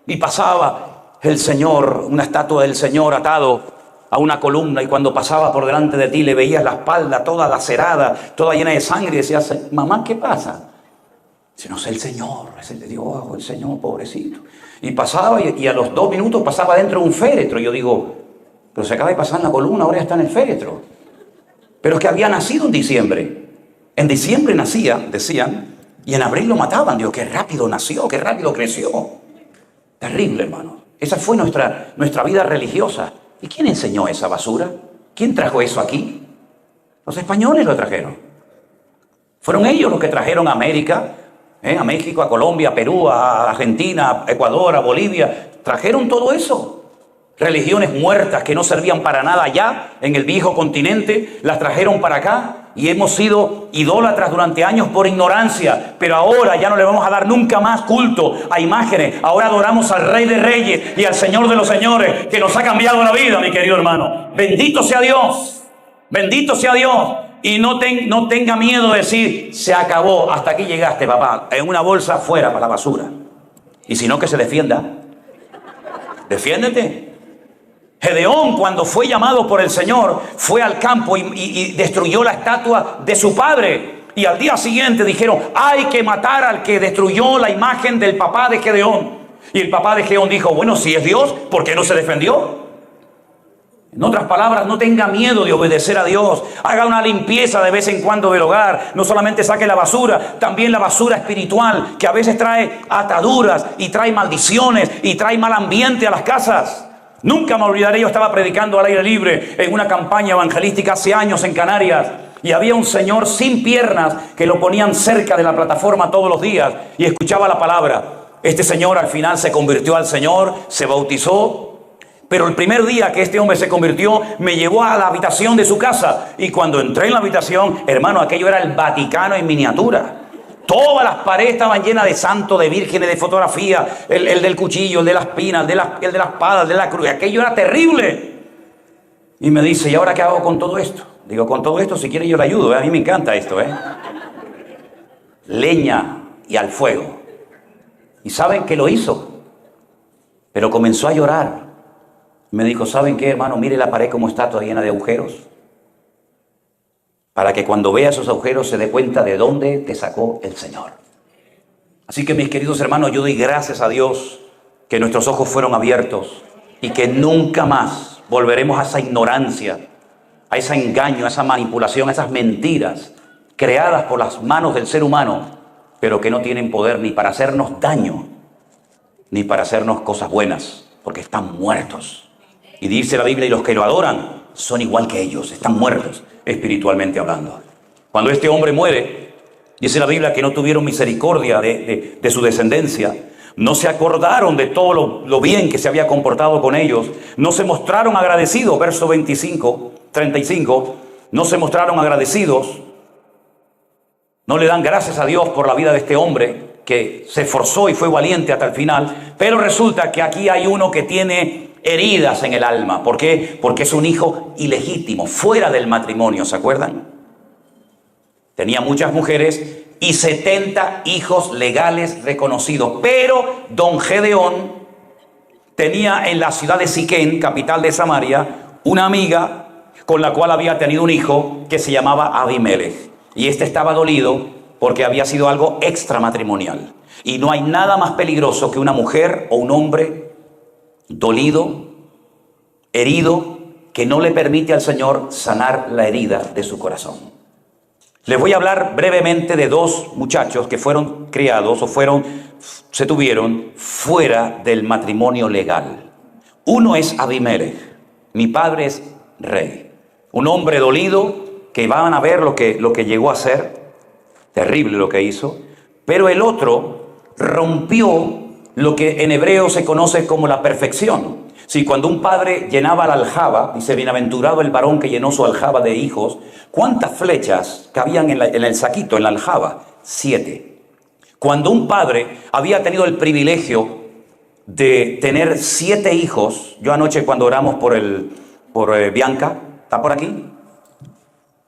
Y pasaba el Señor, una estatua del Señor atado a una columna, y cuando pasaba por delante de ti le veías la espalda toda lacerada, toda llena de sangre, y decías, mamá, ¿qué pasa? Dice, no sé, el Señor, es el de Dios, el Señor, pobrecito. Y pasaba, y a los 2 minutos pasaba dentro de un féretro. Yo digo, pero se acaba de pasar en la columna, ahora ya está en el féretro. Pero es que había nacido en diciembre. En diciembre nacía, decían, y en abril lo mataban. Digo, qué rápido nació, qué rápido creció. Terrible, hermano. Esa fue nuestra vida religiosa. ¿Y quién enseñó esa basura? ¿Quién trajo eso aquí? Los españoles lo trajeron. Fueron ellos los que trajeron a América, a México, a Colombia, a Perú, a Argentina, a Ecuador, a Bolivia. Trajeron todo eso. Religiones muertas que no servían para nada allá en el viejo continente, las trajeron para acá y hemos sido idólatras durante años por ignorancia. Pero ahora ya no le vamos a dar nunca más culto a imágenes. Ahora adoramos al Rey de Reyes y al Señor de los Señores, que nos ha cambiado la vida, mi querido hermano. Bendito sea Dios, bendito sea Dios. Y no tenga miedo de decir, se acabó, hasta aquí llegaste, papá, en una bolsa fuera para la basura. Y si no, que se defienda. Defiéndete. Gedeón, cuando fue llamado por el Señor, fue al campo y destruyó la estatua de su padre. Y al día siguiente dijeron, hay que matar al que destruyó la imagen del papá de Gedeón. Y el papá de Gedeón dijo, bueno, si es Dios, ¿por qué no se defendió? En otras palabras, no tenga miedo de obedecer a Dios. Haga una limpieza de vez en cuando del hogar. No solamente saque la basura, también la basura espiritual, que a veces trae ataduras y trae maldiciones y trae mal ambiente a las casas. Nunca me olvidaré, yo estaba predicando al aire libre en una campaña evangelística hace años en Canarias. Y había un señor sin piernas que lo ponían cerca de la plataforma todos los días y escuchaba la palabra. Este señor al final se convirtió al Señor, se bautizó. Pero el primer día que este hombre se convirtió, me llevó a la habitación de su casa. Y cuando entré en la habitación, hermano, aquello era el Vaticano en miniatura. Todas las paredes estaban llenas de santos, de vírgenes, de fotografía. El del cuchillo, el de las pinas, el de la espada, el de la cruz. Aquello era terrible. Y me dice, ¿y ahora qué hago con todo esto? Digo, con todo esto, si quiere yo le ayudo. A mí me encanta esto, Leña y al fuego. ¿Y saben qué lo hizo? Pero comenzó a llorar. Me dijo, ¿saben qué, hermano? Mire la pared como está, toda llena de agujeros. Para que cuando vea esos agujeros se dé cuenta de dónde te sacó el Señor. Así que, mis queridos hermanos, yo doy gracias a Dios que nuestros ojos fueron abiertos y que nunca más volveremos a esa ignorancia, a ese engaño, a esa manipulación, a esas mentiras creadas por las manos del ser humano, pero que no tienen poder ni para hacernos daño, ni para hacernos cosas buenas, porque están muertos. Y dice la Biblia, y los que lo adoran son igual que ellos, están muertos espiritualmente hablando. Cuando este hombre muere, dice la Biblia que no tuvieron misericordia de su descendencia, no se acordaron de todo lo bien que se había comportado con ellos, no se mostraron agradecidos, verso 35, no se mostraron agradecidos, no le dan gracias a Dios por la vida de este hombre que se esforzó y fue valiente hasta el final, pero resulta que aquí hay uno que tiene heridas en el alma. ¿Por qué? Porque es un hijo ilegítimo, fuera del matrimonio, ¿se acuerdan? Tenía muchas mujeres y 70 hijos legales reconocidos. Pero don Gedeón tenía en la ciudad de Siquén, capital de Samaria, una amiga con la cual había tenido un hijo que se llamaba Abimelech. Y este estaba dolido porque había sido algo extramatrimonial. Y no hay nada más peligroso que una mujer o un hombre dolido, herido, que no le permite al Señor sanar la herida de su corazón. Les voy a hablar brevemente de dos muchachos que fueron criados o se tuvieron fuera del matrimonio legal. Uno es Abimelech, mi padre es rey, un hombre dolido que van a ver lo que llegó a ser, terrible lo que hizo, pero el otro rompió lo que en hebreo se conoce como la perfección. Si cuando un padre llenaba la aljaba, dice, bienaventurado el varón que llenó su aljaba de hijos, ¿cuántas flechas cabían en el saquito, en la aljaba? 7. Cuando un padre había tenido el privilegio de tener 7 hijos, yo anoche cuando oramos por Bianca, ¿está por aquí?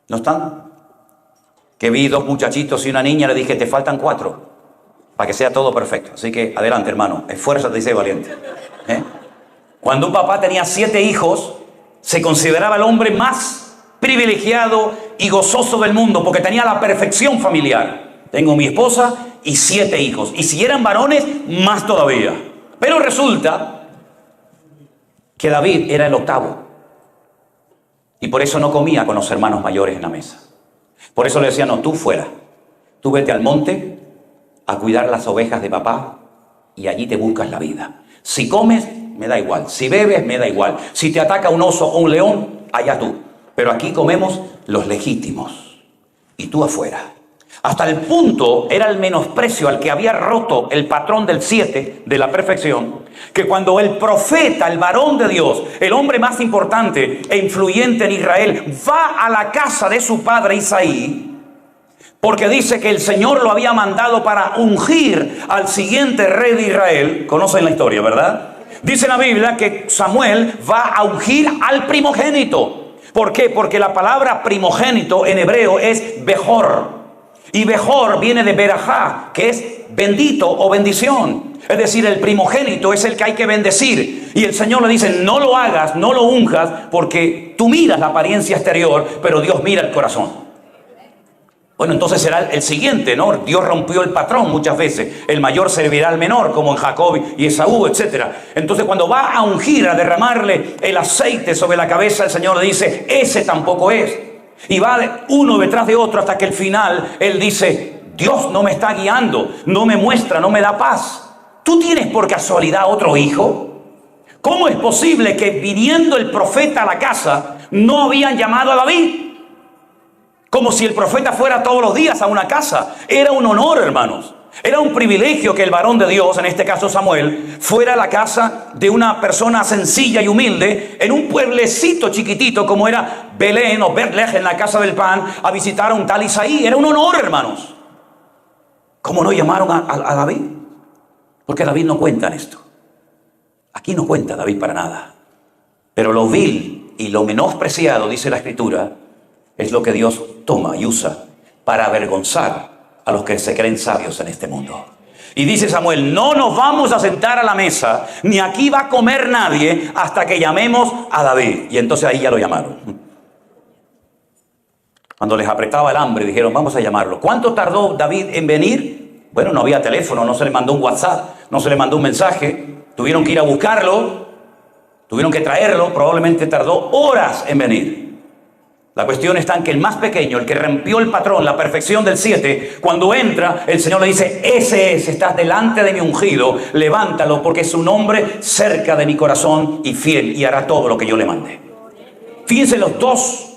¿No están? Que vi 2 muchachitos y una niña, le dije, te faltan 4. Para que sea todo perfecto. Así que adelante, hermano, esfuérzate y sé valiente. Cuando un papá tenía 7 hijos, se consideraba el hombre más privilegiado y gozoso del mundo, porque tenía la perfección familiar. Tengo mi esposa y 7 hijos. Y si eran varones, más todavía. Pero resulta que David era el 8º. Y por eso no comía con los hermanos mayores en la mesa. Por eso le decía, no, tú fuera. Tú vete al monte a cuidar las ovejas de papá y allí te buscas la vida. Si comes, me da igual. Si bebes, me da igual. Si te ataca un oso o un león, allá tú. Pero aquí comemos los legítimos y tú afuera. Hasta el punto era el menosprecio al que había roto el patrón del 7 de la perfección, que cuando el profeta, el varón de Dios, el hombre más importante e influyente en Israel, va a la casa de su padre Isaí, porque dice que el Señor lo había mandado para ungir al siguiente rey de Israel. Conocen la historia, ¿verdad? Dice la Biblia que Samuel va a ungir al primogénito. ¿Por qué? Porque la palabra primogénito en hebreo es Bejor. Y Bejor viene de Berajá, que es bendito o bendición. Es decir, el primogénito es el que hay que bendecir. Y el Señor le dice, no lo hagas, no lo unjas, porque tú miras la apariencia exterior, pero Dios mira el corazón. Bueno, entonces será el siguiente, ¿no? Dios rompió el patrón muchas veces. El mayor servirá al menor, como en Jacob y Esaú, etc. Entonces, cuando va a ungir, a derramarle el aceite sobre la cabeza, el Señor le dice, ese tampoco es. Y va uno detrás de otro hasta que al final Él dice, Dios no me está guiando, no me muestra, no me da paz. ¿Tú tienes por casualidad otro hijo? ¿Cómo es posible que viniendo el profeta a la casa no habían llamado a David? Como si el profeta fuera todos los días a una casa. Era un honor, hermanos. Era un privilegio que el varón de Dios, en este caso Samuel, fuera a la casa de una persona sencilla y humilde, en un pueblecito chiquitito como era Belén o Betlehem, en la casa del pan, a visitar a un tal Isaí. Era un honor, hermanos. ¿Cómo no llamaron a David? Porque David no cuenta en esto. Aquí no cuenta David para nada. Pero lo vil y lo menospreciado, dice la Escritura, es lo que Dios toma y usa para avergonzar a los que se creen sabios en este mundo. Y dice Samuel, no nos vamos a sentar a la mesa, ni aquí va a comer nadie hasta que llamemos a David. Y entonces ahí ya lo llamaron. Cuando les apretaba el hambre, dijeron, vamos a llamarlo. ¿Cuánto tardó David en venir? Bueno, no había teléfono, no se le mandó un WhatsApp, no se le mandó un mensaje. Tuvieron que ir a buscarlo, tuvieron que traerlo, probablemente tardó horas en venir. La cuestión está en que el más pequeño, el que rompió el patrón, la perfección del 7, cuando entra, el Señor le dice, ese es, estás delante de mi ungido, levántalo porque es un hombre cerca de mi corazón y fiel y hará todo lo que yo le mande. Fíjense los dos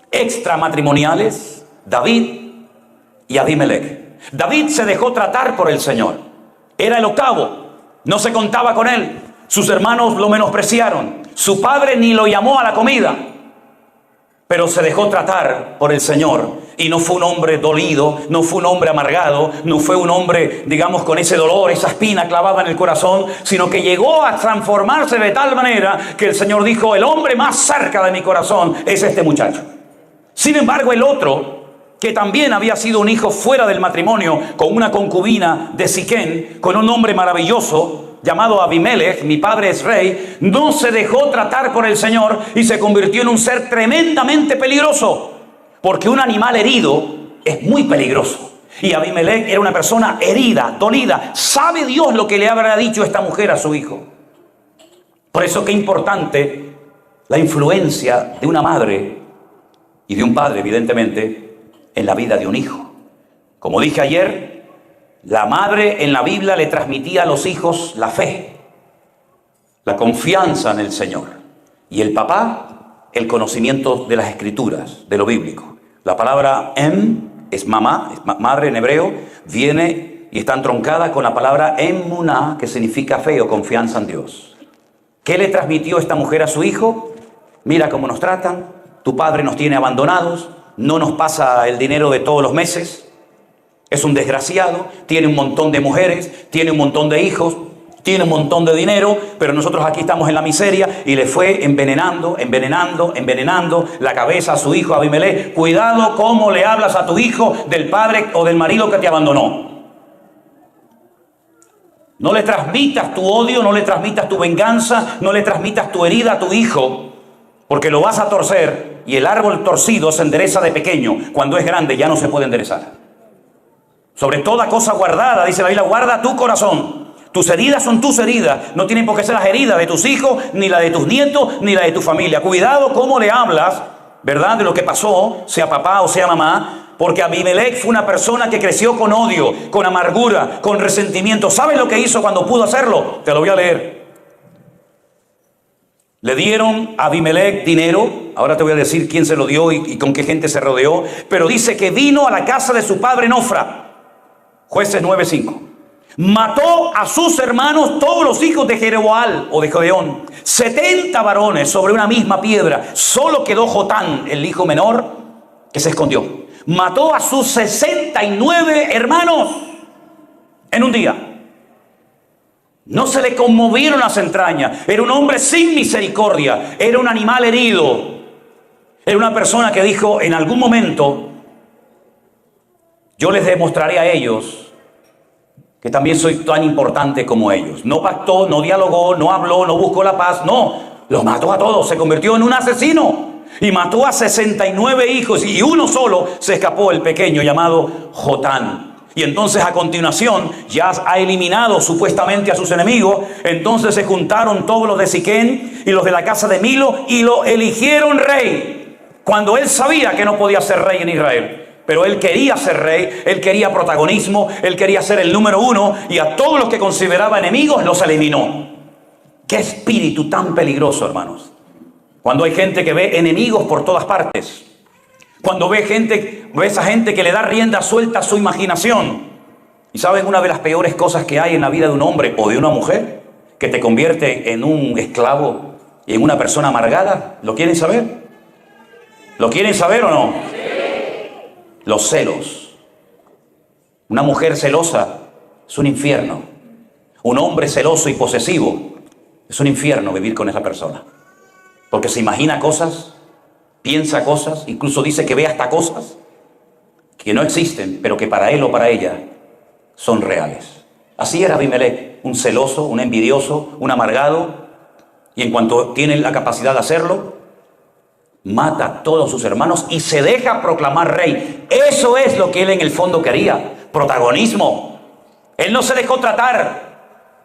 extramatrimoniales, David y Abimelech. David se dejó tratar por el Señor. Era el octavo, no se contaba con él. Sus hermanos lo menospreciaron. Su padre ni lo llamó a la comida. Pero se dejó tratar por el Señor y no fue un hombre dolido, no fue un hombre amargado, no fue un hombre, digamos, con ese dolor, esa espina clavada en el corazón, sino que llegó a transformarse de tal manera que el Señor dijo, el hombre más cerca de mi corazón es este muchacho. Sin embargo, el otro, que también había sido un hijo fuera del matrimonio, con una concubina de Siquén, con un hombre maravilloso, llamado Abimelech, mi padre es rey, no se dejó tratar por el Señor y se convirtió en un ser tremendamente peligroso. Porque un animal herido es muy peligroso. Y Abimelech era una persona herida, dolida. ¿Sabe Dios lo que le habrá dicho esta mujer a su hijo? Por eso qué importante la influencia de una madre y de un padre, evidentemente, en la vida de un hijo. Como dije ayer, la madre en la Biblia le transmitía a los hijos la fe, la confianza en el Señor. Y el papá, el conocimiento de las Escrituras, de lo bíblico. La palabra es mamá, es madre en hebreo, viene y está entroncada con la palabra emuná, que significa fe o confianza en Dios. ¿Qué le transmitió esta mujer a su hijo? Mira cómo nos tratan, tu padre nos tiene abandonados, no nos pasa el dinero de todos los meses. Es un desgraciado, tiene un montón de mujeres, tiene un montón de hijos, tiene un montón de dinero, pero nosotros aquí estamos en la miseria y le fue envenenando la cabeza a su hijo Abimelech. Cuidado cómo le hablas a tu hijo del padre o del marido que te abandonó. No le transmitas tu odio, no le transmitas tu venganza, no le transmitas tu herida a tu hijo, porque lo vas a torcer y el árbol torcido se endereza de pequeño. Cuando es grande ya no se puede enderezar. Sobre toda cosa guardada, dice la Biblia, guarda tu corazón. Tus heridas son tus heridas. No tienen por qué ser las heridas de tus hijos, ni la de tus nietos, ni la de tu familia. Cuidado cómo le hablas, ¿verdad? De lo que pasó, sea papá o sea mamá. Porque Abimelech fue una persona que creció con odio, con amargura, con resentimiento. ¿Sabes lo que hizo cuando pudo hacerlo? Te lo voy a leer. Le dieron a Abimelech dinero. Ahora te voy a decir quién se lo dio y con qué gente se rodeó. Pero dice que vino a la casa de su padre en Ofra. Jueces 9:5. Mató a sus hermanos, todos los hijos de Jeroboam o de Gedeón, 70 varones sobre una misma piedra. Solo quedó Jotán, el hijo menor, que se escondió. Mató a sus 69 hermanos en un día. No se le conmovieron las entrañas. Era un hombre sin misericordia. Era un animal herido. Era una persona que dijo en algún momento, yo les demostraré a ellos que también soy tan importante como ellos. No pactó, no dialogó, no habló, no buscó la paz. No, los mató a todos. Se convirtió en un asesino. y mató a 69 hijos y uno solo se escapó, el pequeño llamado Jotán. Y entonces a continuación ya ha eliminado supuestamente a sus enemigos. Entonces se juntaron todos los de Siquén y los de la casa de Milo y lo eligieron rey, cuando él sabía que no podía ser rey en Israel. Pero él quería ser rey, él quería protagonismo, él quería ser el número uno, y a todos los que consideraba enemigos los eliminó. ¡Qué espíritu tan peligroso, hermanos! Cuando hay gente que ve enemigos por todas partes. Cuando ve esa gente que le da rienda suelta a su imaginación. ¿Y saben una de las peores cosas que hay en la vida de un hombre o de una mujer? Que te convierte en un esclavo y en una persona amargada. ¿Lo quieren saber? ¿Lo quieren saber o no? Los celos. Una mujer celosa es un infierno. Un hombre celoso y posesivo es un infierno vivir con esa persona. Porque se imagina cosas, piensa cosas, incluso dice que ve hasta cosas que no existen, pero que para él o para ella son reales. Así era Abimelech, un celoso, un envidioso, un amargado, y en cuanto tiene la capacidad de hacerlo, mata a todos sus hermanos y se deja proclamar rey. Eso es lo que él en el fondo quería, protagonismo. Él no se dejó tratar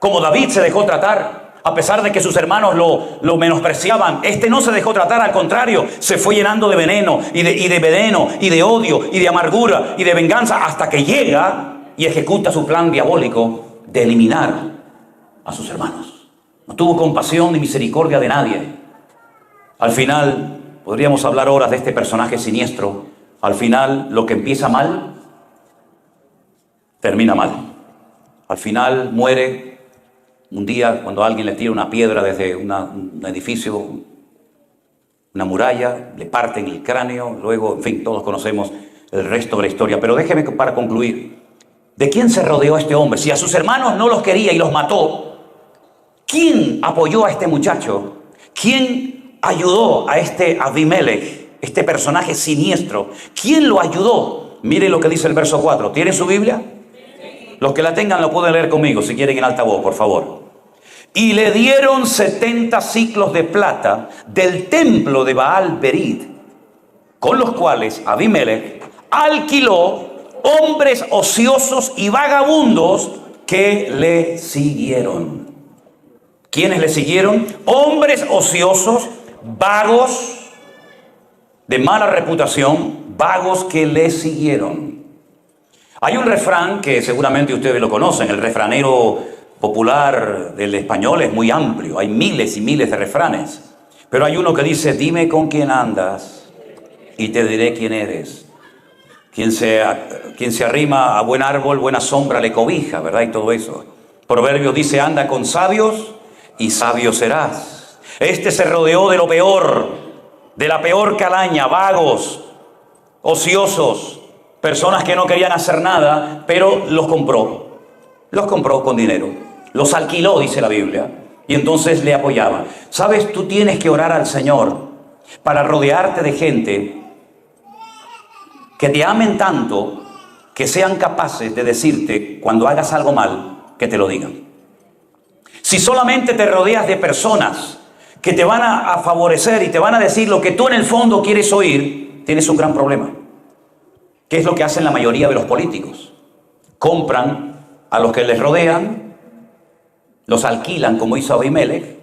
como David se dejó tratar. A pesar de que sus hermanos lo menospreciaban, no se dejó tratar, al contrario, se fue llenando de veneno y de odio y de amargura y de venganza, hasta que llega y ejecuta su plan diabólico de eliminar a sus hermanos. No tuvo compasión ni misericordia de nadie. Al final, podríamos hablar horas de este personaje siniestro. Al final, lo que empieza mal, termina mal. Al final muere. Un día, cuando alguien le tira una piedra desde un edificio, una muralla, le parten el cráneo, luego, en fin, todos conocemos el resto de la historia. Pero déjeme para concluir. ¿De quién se rodeó este hombre? Si a sus hermanos no los quería y los mató, ¿quién apoyó a este muchacho? ¿Quién ayudó a este Abimelech, este personaje siniestro? ¿Quién lo ayudó? Miren lo que dice el verso 4. ¿Tienen su Biblia? Los que la tengan lo pueden leer conmigo, si quieren en alta voz, por favor. Y le dieron 70 siclos de plata del templo de Baal Berit, con los cuales Abimelech alquiló hombres ociosos y vagabundos que le siguieron. ¿Quiénes le siguieron? Hombres ociosos, vagos, de mala reputación, vagos que le siguieron. Hay un refrán que seguramente ustedes lo conocen, el refranero popular del español es muy amplio, hay miles y miles de refranes, pero hay uno que dice: dime con quién andas y te diré quién eres. Quien se arrima a buen árbol, buena sombra le cobija, ¿verdad? Y todo eso. Proverbio dice: anda con sabios y sabio serás. Este se rodeó de lo peor, de la peor calaña, vagos, ociosos, personas que no querían hacer nada, pero los compró con dinero, los alquiló, dice la Biblia, y entonces le apoyaban. ¿Sabes? Tú tienes que orar al Señor para rodearte de gente que te amen tanto, que sean capaces de decirte cuando hagas algo mal, que te lo digan. Si solamente te rodeas de personas que te van a favorecer y te van a decir lo que tú en el fondo quieres oír, tienes un gran problema. ¿Qué es lo que hacen la mayoría de los políticos? Compran a los que les rodean, los alquilan como hizo Abimelech,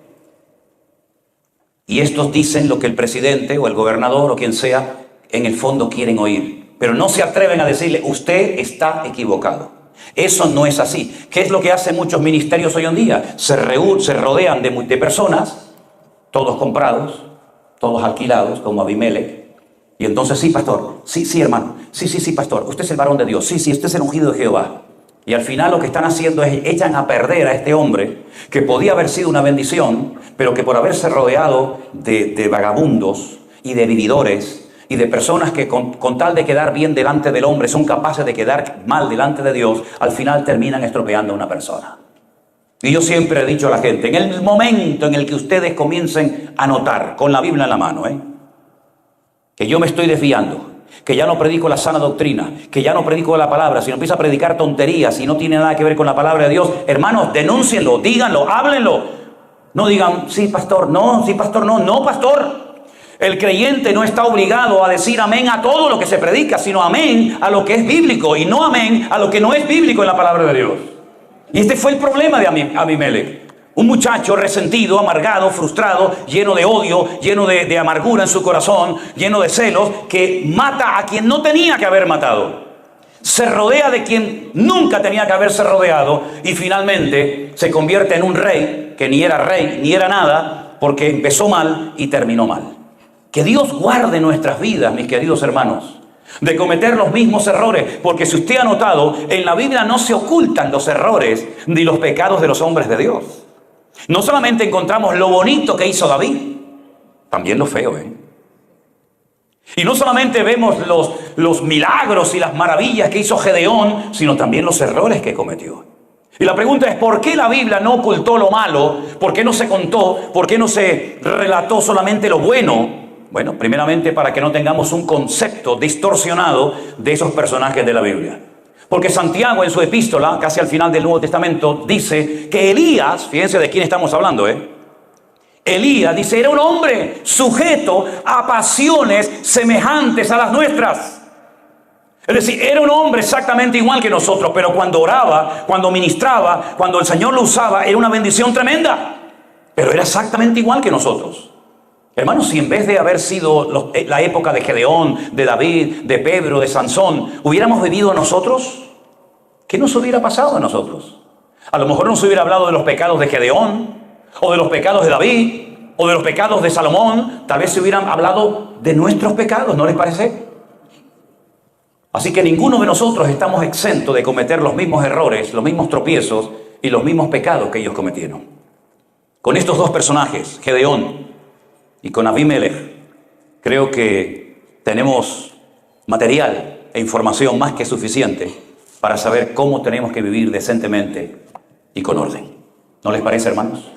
y estos dicen lo que el presidente o el gobernador o quien sea en el fondo quieren oír, pero no se atreven a decirle: usted está equivocado. Eso no es así. ¿Qué es lo que hacen muchos ministerios hoy en día? Se rodean de personas, todos comprados, todos alquilados como Abimelech. Y entonces: sí, pastor, sí, hermano, sí, pastor, usted es el varón de Dios, sí, usted es el ungido de Jehová. Y al final lo que están haciendo es echan a perder a este hombre que podía haber sido una bendición, pero que por haberse rodeado de vagabundos y de vividores y de personas que con tal de quedar bien delante del hombre son capaces de quedar mal delante de Dios, al final terminan estropeando a una persona. Y yo siempre he dicho a la gente, en el momento en el que ustedes comiencen a notar, con la Biblia en la mano, que yo me estoy desviando, que ya no predico la sana doctrina, que ya no predico la palabra, sino empiezo a predicar tonterías y no tiene nada que ver con la palabra de Dios, hermanos, denúncienlo, díganlo, háblenlo. No digan: sí, pastor, no, sí, pastor, no, pastor. El creyente no está obligado a decir amén a todo lo que se predica, sino amén a lo que es bíblico y no amén a lo que no es bíblico en la palabra de Dios. Y este fue el problema de Abimelech. Un muchacho resentido, amargado, frustrado, lleno de odio, lleno de amargura en su corazón, lleno de celos, que mata a quien no tenía que haber matado. Se rodea de quien nunca tenía que haberse rodeado y finalmente se convierte en un rey que ni era nada, porque empezó mal y terminó mal. Que Dios guarde nuestras vidas, mis queridos hermanos, de cometer los mismos errores, porque si usted ha notado, en la Biblia no se ocultan los errores ni los pecados de los hombres de Dios. No solamente encontramos lo bonito que hizo David, también lo feo, Y no solamente vemos los milagros y las maravillas que hizo Gedeón, sino también los errores que cometió. Y la pregunta es, ¿por qué la Biblia no ocultó lo malo? ¿Por qué no se contó? ¿Por qué no se relató solamente lo bueno? Bueno, primeramente para que no tengamos un concepto distorsionado de esos personajes de la Biblia. Porque Santiago en su epístola, casi al final del Nuevo Testamento, dice que Elías, fíjense de quién estamos hablando, Elías, dice, era un hombre sujeto a pasiones semejantes a las nuestras. Es decir, era un hombre exactamente igual que nosotros, pero cuando oraba, cuando ministraba, cuando el Señor lo usaba, era una bendición tremenda. Pero era exactamente igual que nosotros. Hermanos, si en vez de haber sido la época de Gedeón, de David, de Pedro, de Sansón, hubiéramos vivido nosotros, ¿qué nos hubiera pasado a nosotros? A lo mejor nos hubiera hablado de los pecados de Gedeón, o de los pecados de David, o de los pecados de Salomón. Tal vez se hubieran hablado de nuestros pecados, ¿no les parece? Así que ninguno de nosotros estamos exentos de cometer los mismos errores, los mismos tropiezos y los mismos pecados que ellos cometieron. Con estos dos personajes, Gedeón y con Abimelech, creo que tenemos material e información más que suficiente para saber cómo tenemos que vivir decentemente y con orden. ¿No les parece, hermanos?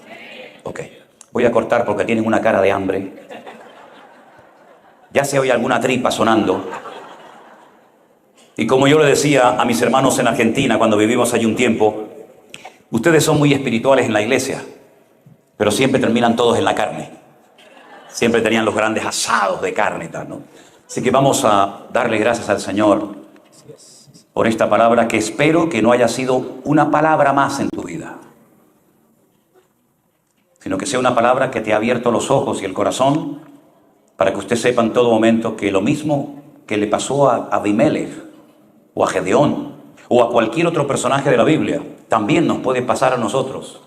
Ok, voy a cortar porque tienen una cara de hambre. Ya se oye alguna tripa sonando. Y como yo le decía a mis hermanos en Argentina cuando vivimos allí un tiempo, ustedes son muy espirituales en la iglesia, pero siempre terminan todos en la carne. Siempre tenían los grandes asados de carne y tal, ¿no? Así que vamos a darle gracias al Señor por esta palabra, que espero que no haya sido una palabra más en tu vida, sino que sea una palabra que te ha abierto los ojos y el corazón para que usted sepa en todo momento que lo mismo que le pasó a Abimelech o a Gedeón o a cualquier otro personaje de la Biblia, también nos puede pasar a nosotros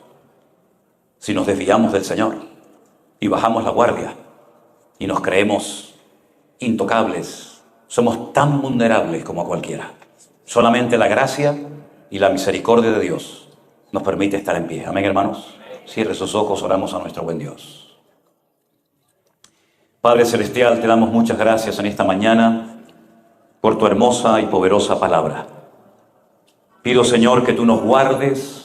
si nos desviamos del Señor y bajamos la guardia y nos creemos intocables. Somos tan vulnerables como cualquiera. Solamente la gracia y la misericordia de Dios nos permite estar en pie. Amén, hermanos. Cierre sus ojos, oramos a nuestro buen Dios. Padre Celestial, te damos muchas gracias en esta mañana por tu hermosa y poderosa palabra. Pido, Señor, que tú nos guardes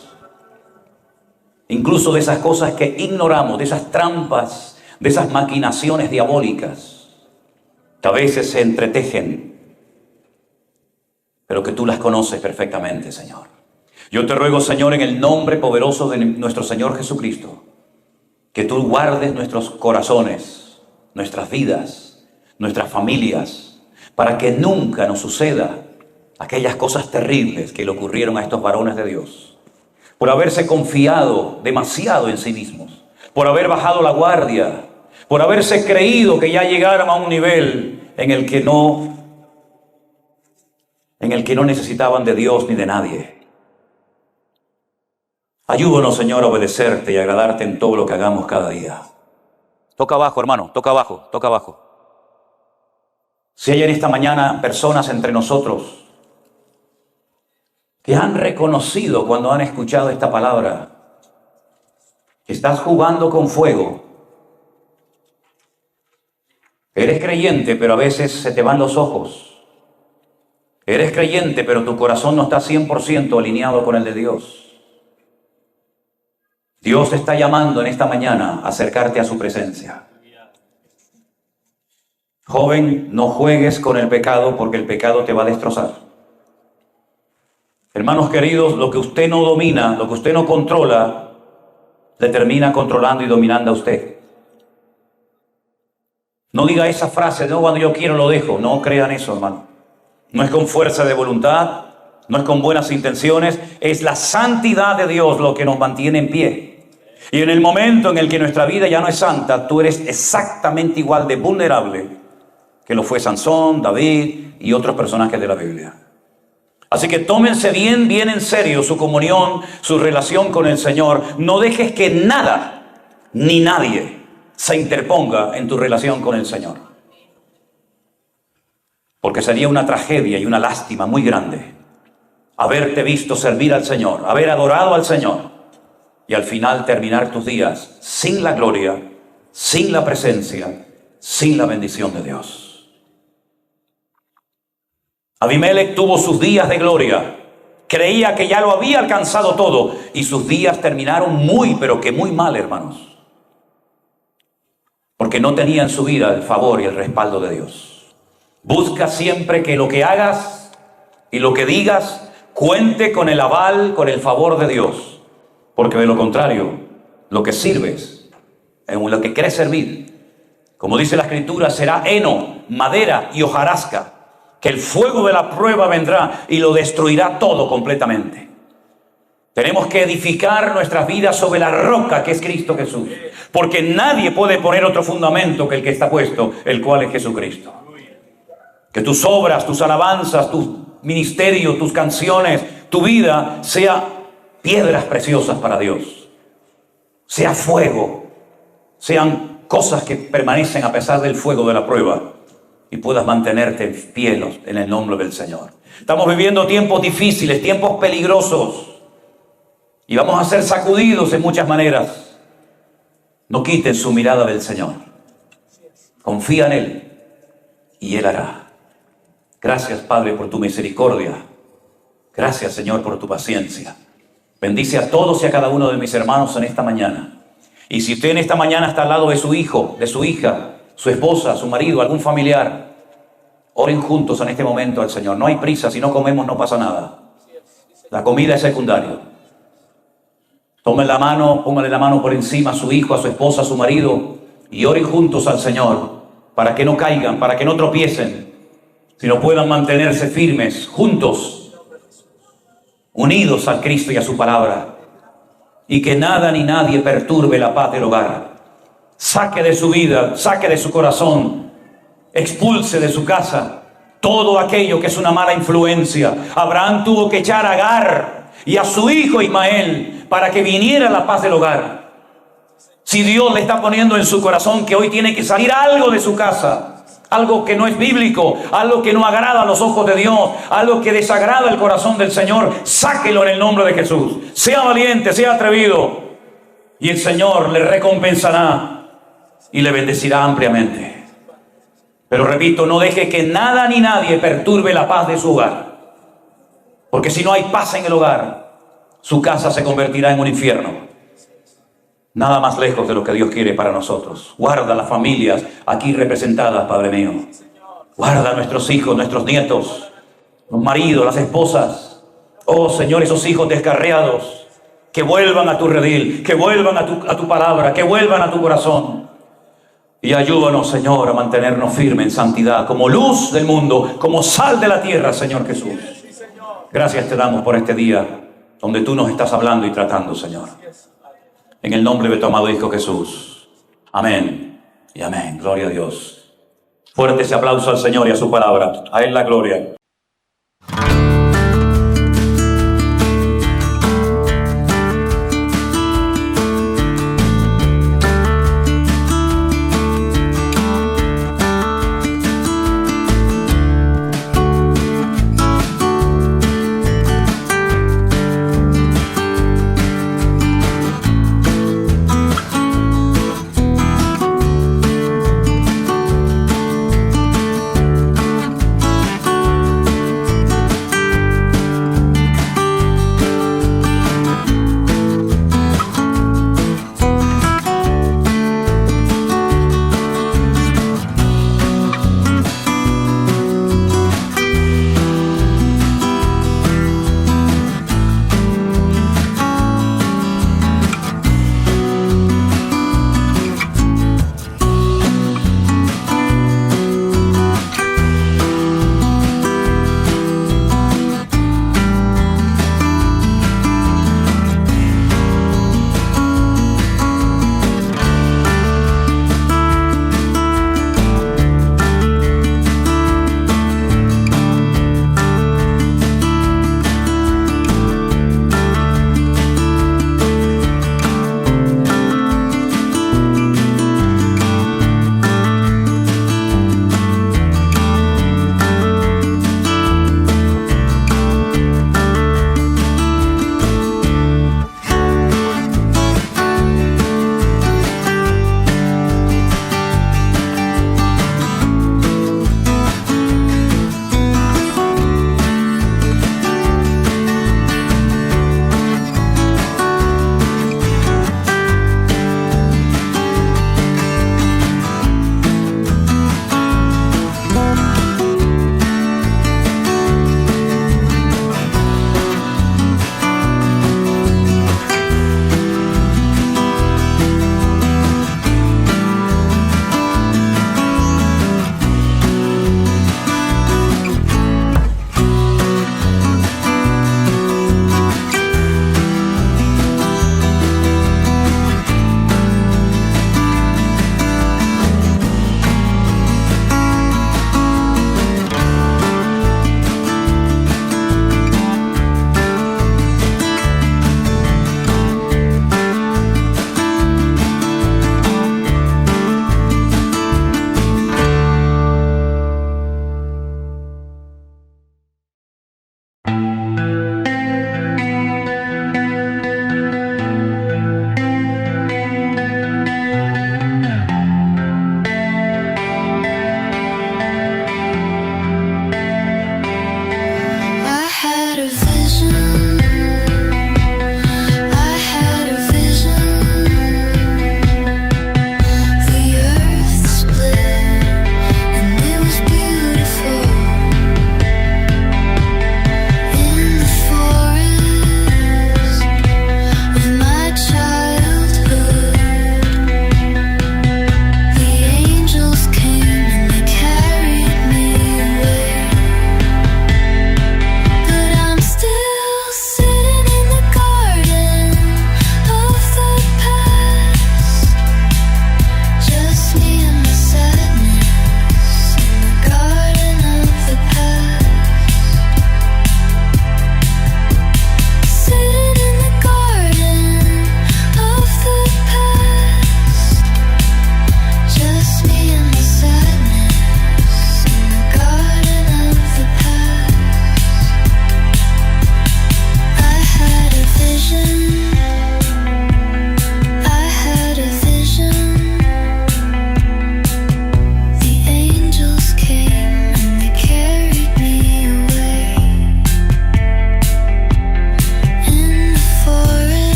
incluso de esas cosas que ignoramos, de esas trampas, de esas maquinaciones diabólicas que a veces se entretejen, pero que tú las conoces perfectamente, Señor. Yo te ruego, Señor, en el nombre poderoso de nuestro Señor Jesucristo, que tú guardes nuestros corazones, nuestras vidas, nuestras familias, para que nunca nos suceda aquellas cosas terribles que le ocurrieron a estos varones de Dios, por haberse confiado demasiado en sí mismos, por haber bajado la guardia, por haberse creído que ya llegaron a un nivel en el que no necesitaban de Dios ni de nadie. Ayúdanos, Señor, a obedecerte y a agradarte en todo lo que hagamos cada día. Toca abajo, hermano, toca abajo, toca abajo. Si hay en esta mañana personas entre nosotros que han reconocido cuando han escuchado esta palabra que estás jugando con fuego, eres creyente, pero a veces se te van los ojos. Eres creyente, pero tu corazón no está 100% alineado con el de Dios. Dios te está llamando en esta mañana a acercarte a su presencia. Joven, no juegues con el pecado porque el pecado te va a destrozar. Hermanos queridos, lo que usted no domina, lo que usted no controla, le termina controlando y dominando a usted. No diga esa frase, no, cuando yo quiero lo dejo. No crean eso, hermano. No es con fuerza de voluntad, no es con buenas intenciones, es la santidad de Dios lo que nos mantiene en pie. Y en el momento en el que nuestra vida ya no es santa, tú eres exactamente igual de vulnerable que lo fue Sansón, David y otros personajes de la Biblia. Así que tómense bien en serio su comunión, su relación con el Señor. No dejes que nada ni nadie se interponga en tu relación con el Señor. Porque sería una tragedia y una lástima muy grande haberte visto servir al Señor, haber adorado al Señor y al final terminar tus días sin la gloria, sin la presencia, sin la bendición de Dios. Abimelech tuvo sus días de gloria, creía que ya lo había alcanzado todo y sus días terminaron muy, pero que muy mal, hermanos. Porque no tenía en su vida el favor y el respaldo de Dios. Busca siempre que lo que hagas y lo que digas cuente con el aval, con el favor de Dios. Porque de lo contrario, lo que sirves, en lo que quieres servir, como dice la Escritura, será heno, madera y hojarasca, que el fuego de la prueba vendrá y lo destruirá todo completamente. Tenemos que edificar nuestras vidas sobre la roca que es Cristo Jesús, porque nadie puede poner otro fundamento que el que está puesto, el cual es Jesucristo. Que tus obras, tus alabanzas, tu ministerio, tus canciones, tu vida sea piedras preciosas para Dios, sea fuego, sean cosas que permanecen a pesar del fuego de la prueba y puedas mantenerte en pie en el nombre del Señor. Estamos viviendo tiempos difíciles, tiempos peligrosos y vamos a ser sacudidos en muchas maneras. No quiten su mirada del Señor. Confía en Él y Él hará. Gracias, Padre, por tu misericordia. Gracias, Señor, por tu paciencia. Bendice a todos y a cada uno de mis hermanos en esta mañana. Y si usted en esta mañana está al lado de su hijo, de su hija, su esposa, su marido, algún familiar, oren juntos en este momento al Señor. No hay prisa, si no comemos no pasa nada. La comida es secundaria. Tomen la mano, pónganle la mano por encima a su hijo, a su esposa, a su marido y oren juntos al Señor para que no caigan, para que no tropiecen, sino puedan mantenerse firmes, juntos, unidos a Cristo y a su palabra, y que nada ni nadie perturbe la paz del hogar. Saque de su vida, saque de su corazón, expulse de su casa todo aquello que es una mala influencia. Abraham tuvo que echar a Agar y a su hijo Ismael para que viniera la paz del hogar. Si Dios le está poniendo en su corazón que hoy tiene que salir algo de su casa, algo que no es bíblico, algo que no agrada a los ojos de Dios, algo que desagrada el corazón del Señor, sáquelo en el nombre de Jesús. Sea valiente, sea atrevido, y el Señor le recompensará y le bendecirá ampliamente. Pero repito, no deje que nada ni nadie perturbe la paz de su hogar, porque si no hay paz en el hogar, su casa se convertirá en un infierno. Nada más lejos de lo que Dios quiere para nosotros. Guarda las familias aquí representadas, Padre mío. Guarda a nuestros hijos, nuestros nietos, los maridos, las esposas. Oh Señor, esos hijos descarriados, que vuelvan a tu redil, que vuelvan a tu palabra, que vuelvan a tu corazón. Y ayúdanos, Señor, a mantenernos firmes en santidad, como luz del mundo, como sal de la tierra, Señor Jesús. Gracias te damos por este día, donde tú nos estás hablando y tratando, Señor. En el nombre de tu amado Hijo Jesús. Amén y amén. Gloria a Dios. Fuerte ese aplauso al Señor y a su palabra. A Él la gloria.